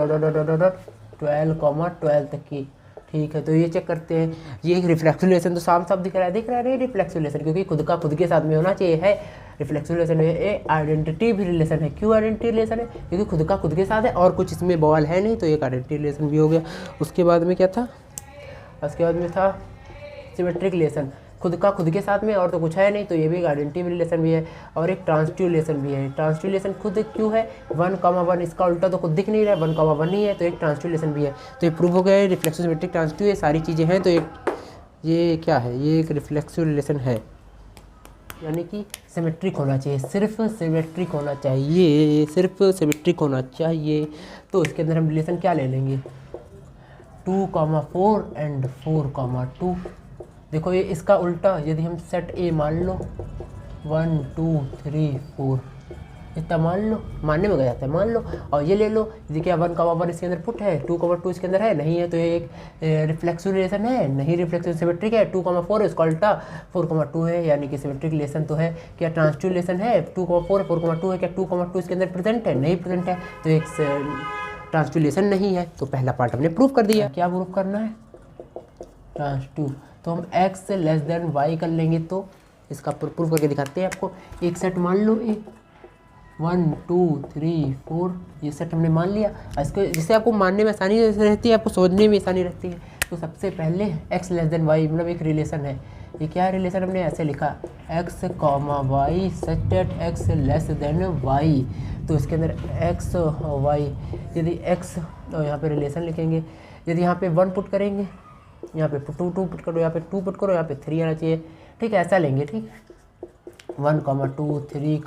12,12 तक की। ठीक है, तो ये चेक करते हैं, ये एक रिफ्लेक्सिव रिलेशन तो साफ साफ दिख रहा है, दिख रहा है नहीं रिफ्लेक्सिव रिलेशन, क्योंकि खुद का खुद के साथ में होना चाहिए है। रिफ्लेक्सिव रिलेशन है, ये आइडेंटिटी भी रिलेशन है। क्यों आइडेंटिटी रिलेशन है, क्योंकि खुद का खुद के साथ है और कुछ इसमें बवाल है नहीं, तो एक आइडेंटिटी रिलेशन भी हो गया। उसके बाद में क्या था, उसके बाद में था सिमेट्रिक रिलेशन, खुद का खुद के साथ में और तो कुछ है नहीं, तो ये भी एक आइडेंटिटी रिलेशन भी है, और एक ट्रांजिटिव रिलेशन भी है। ट्रांजिटिव रिलेशन खुद क्यों है 1,1, इसका उल्टा तो खुद दिख नहीं रहा है, 1,1 ही है, तो एक ट्रांजिटिव रिलेशन भी है। तो ये प्रूव हो गया है, रिफ्लेक्सिव सिमेट्रिक ट्रांजिटिव, ये सारी चीज़ें हैं। तो ये क्या है, ये एक रिफ्लेक्सिव रिलेशन है, यानी कि सिमेट्रिक होना चाहिए, सिर्फ सिमेट्रिक होना चाहिए, सिर्फ सिमेट्रिक होना चाहिए। तो इसके अंदर हम रिलेशन क्या ले लेंगे 2,4 एंड 4,2। देखो ये इसका उल्टा, यदि हम सेट ए मान लो 1 2 3 4 इतना मान लो, मानने में गया जाता है, मान लो, और ये ले लो, यदि क्या 1,1 इसके अंदर पुट है, 2,2 इसके अंदर है, नहीं है, तो ये एक रिफ्लेक्सिव रिलेशन है, नहीं रिफ्लेक्सिव सिमेट्रिक है। 2,4 इसका उल्टा 4,2 है, यानी कि सिमेट्रिक रिलेशन तो है। क्या ट्रांजिटिव रिलेशन है 2,4 4,2 है, क्या 2,2 इसके अंदर प्रेजेंट है, नहीं प्रेजेंट है, तो एक ट्रांजिटिव रिलेशन नहीं है। तो पहला पार्ट हमने प्रूव कर दिया। क्या प्रूव करना है ट्रांजिटिव, तो हम x लेस देन y कर लेंगे, तो इसका प्रूफ करके दिखाते हैं आपको। एक सेट मान लो ए 1 2 3 4, ये सेट हमने मान लिया। इसको जिससे आपको मानने में आसानी रहती है, आपको समझने में आसानी रहती है। तो सबसे पहले x लेस देन y मतलब एक रिलेशन है। ये क्या रिलेशन हमने ऐसे लिखा x, y such that x less then y, तो इसके अंदर x और y, यदि x और यहाँ पे रिलेशन लिखेंगे, यदि यहाँ पे 1 पुट करेंगे, यहाँ पे 2 पुट करो, यहाँ पे 2 पुट करो, यहाँ पे 3 आना चाहिए। ठीक है, ऐसा लेंगे। ठीक है, 1, 2 3,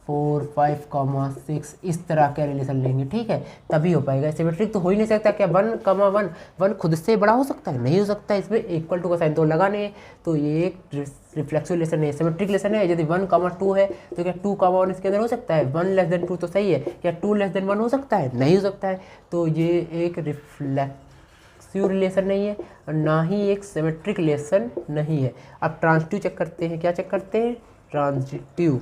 4 5, 6 इस तरह का रिलेशन लेंगे। ठीक है, तभी हो पाएगा। सिमेट्रिक तो हो ही नहीं सकता। क्या 1, खुद से बड़ा हो सकता है, नहीं हो सकता। इसमें इक्वल टू का साइन तो लगाने, तो ये एक रिफ्लेक्सिव रिलेशन है, सिमेट्रिक रिलेशन है। यदि 1, 2 है तो क्या 2, 1 इसके अंदर हो सकता है, 1 लेस देन 2 तो सही है। क्या 2 लेस देन 1 हो सकता है, नहीं हो सकता है। तो ये एक रिफ्लेक्सिव रिलेशन नहीं है और ना ही एक सिमेट्रिक रिलेशन नहीं है। अब ट्रांजिटिव चेक करते हैं। क्या चेक करते हैं ट्रांजिटिव,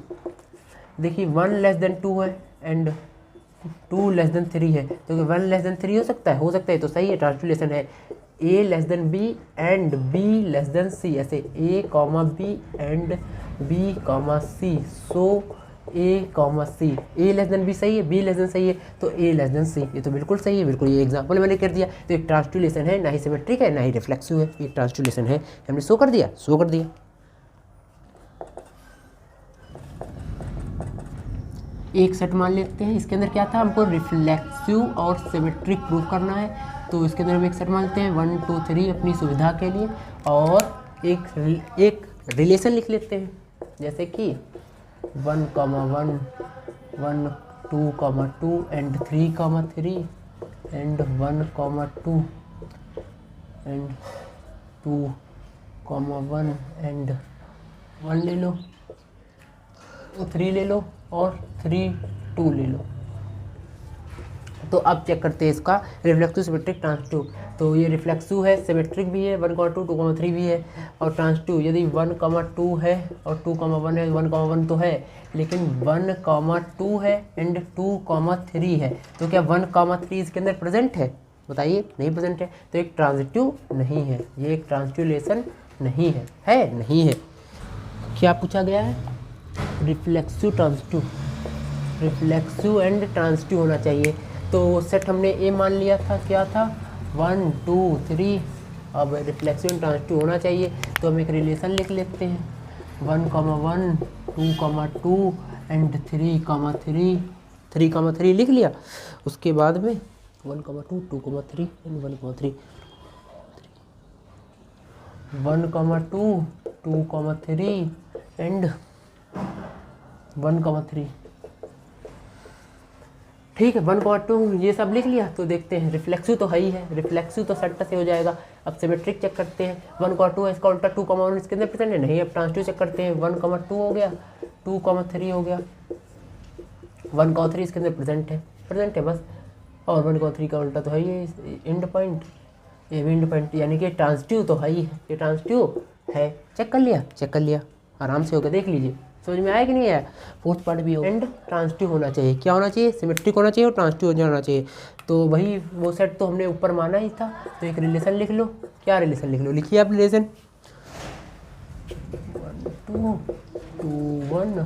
देखिए 1 लेस देन 2 है एंड 2 लेस देन 3 है, तो 1 लेस देन 3 हो सकता है, तो सही है, ट्रांजिटिव रिलेशन है। a less than b and b less than c, ऐसे a, b and b, c, so a, c, a less than b सही है, b लेस देन सही है, तो a लेस देन c, ये तो बिल्कुल सही है, बिल्कुल ये एग्जांपल मैंने कर दिया। तो एक ट्रांजिटिव रिलेशन है, ना ही सिमेट्रिक है ना ही रिफ्लेक्सिव है, एक ट्रांजिटिव रिलेशन है, हमने शो कर दिया। एक सेट मान लेते हैं, इसके अंदर क्या था, हमको रिफ्लेक्सिव और सिमेट्रिक प्रूव करना है। तो इसके अंदर हम एक सेट मानते हैं 1 2 3 अपनी सुविधा के लिए, और एक रिलेशन लिख लेते हैं, जैसे कि 1, 1 2, एंड 3, एंड 1, 2 एंड 2, 1 एंड 1 ले लो, 3 ले लो और 3 2 ले लो। तो अब चेक करते हैं इसका रिफ्लेक्सिव, सिमेट्रिक, ट्रांसटिव। तो ये रिफ्लेक्सिव है, सिमेट्रिक भी है, 1,2 2,3 भी है, और ट्रांसटिव यदि 1,2 है और 2,1 है, 1,1 तो है लेकिन 1,2 है एंड 2,3 है, तो क्या 1,3 इसके अंदर प्रेजेंट है? बताइए, नहीं प्रेजेंट है, तो एक ट्रांजिटिव नहीं है, ये एक ट्रांजिटिव रिलेशन नहीं है नहीं है। क्या पूछा गया है? Reflexive, transitive, reflexive and transitive होना चाहिए। तो सेट हमने ए मान लिया था, क्या था? 1 2 3। अब रिफ्लेक्सिव एंड ट्रांजिटिव होना चाहिए, तो हम एक रिलेशन लिख लेते हैं, 1,1 2,2 एंड 3,3। 3,3 लिख लिया। उसके बाद में 1,2 2,3 एंड 1,3, 1,2 2,3 एंड 1,3। ठीक है, 1,2 ये सब लिख लिया। तो देखते हैं, रिफ्लेक्सिव तो है ही है, रिफ्लेक्सिव तो सेट से हो जाएगा। अब सिमेट्रिक चेक करते हैं, 1,2 है, इसका उल्टा 2,1 इसके अंदर प्रेजेंट है, नहीं। अब ट्रांसटिव चेक करते हैं, 1,2 हो गया, 2,3 हो गया, 1,3 इसके अंदर प्रेजेंट है बस, और 1,3 का उल्टा तो है ही, एंड पॉइंट, ये भी एंड पॉइंट, यानी कि ट्रांसटिव तो है ही है, ये ट्रांसटिव है। चेक कर लिया, आराम से होकर देख लीजिए, समझ में आया कि नहीं आया? फोर्थ पार्ट भी हो, एंड ट्रांसटिव होना चाहिए। क्या होना चाहिए? सिमेट्रिक होना चाहिए और ट्रांसटिव होना चाहिए। तो वही वो सेट तो हमने ऊपर माना ही था। तो एक रिलेशन लिख लो। क्या रिलेशन लिख लो? लिखिए आप रिलेशन, 1 2 2 1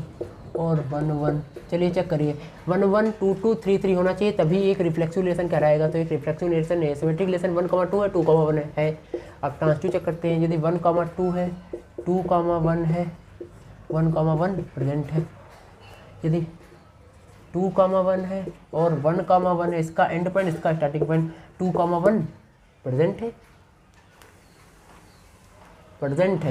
और 1 1। चलिए चेक करिए, 1 1 2 2 3 3 होना चाहिए, तभी एक रिफ्लेक्सिव रिलेशन कहलाएगा। तो एक रिफ्लेक्सिव रिलेशन है, सिमेट्रिक रिलेशन 1,2 है, 2,1 है। अब ट्रांसटिव चेक करते हैं, यदि 1,2 है, 2,1 है, 1,1 प्रेजेंट है, यदि 2,1 है और 1,1 है, इसका एंड पॉइंट, इसका स्टार्टिंग पॉइंट, 2,1 प्रेजेंट है।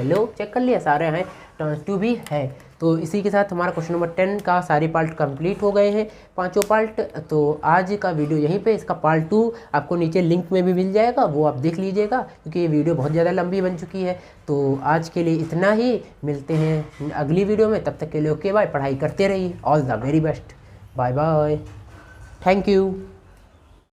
लो चेक कर लिया, सारे हैं, ट्रांसटिव भी है। तो इसी के साथ हमारा क्वेश्चन नंबर 10 का सारे पार्ट कंप्लीट हो गए हैं, पांचों पार्ट। तो आज का वीडियो यहीं पे, इसका पार्ट 2 आपको नीचे लिंक में भी मिल जाएगा, वो आप देख लीजिएगा, क्योंकि ये वीडियो बहुत ज़्यादा लंबी बन चुकी है। तो आज के लिए इतना ही, मिलते हैं अगली वीडियो में, तब तक के लिए ओके बाय। पढ़ाई करते रहिए, all the very best, bye bye, thank you.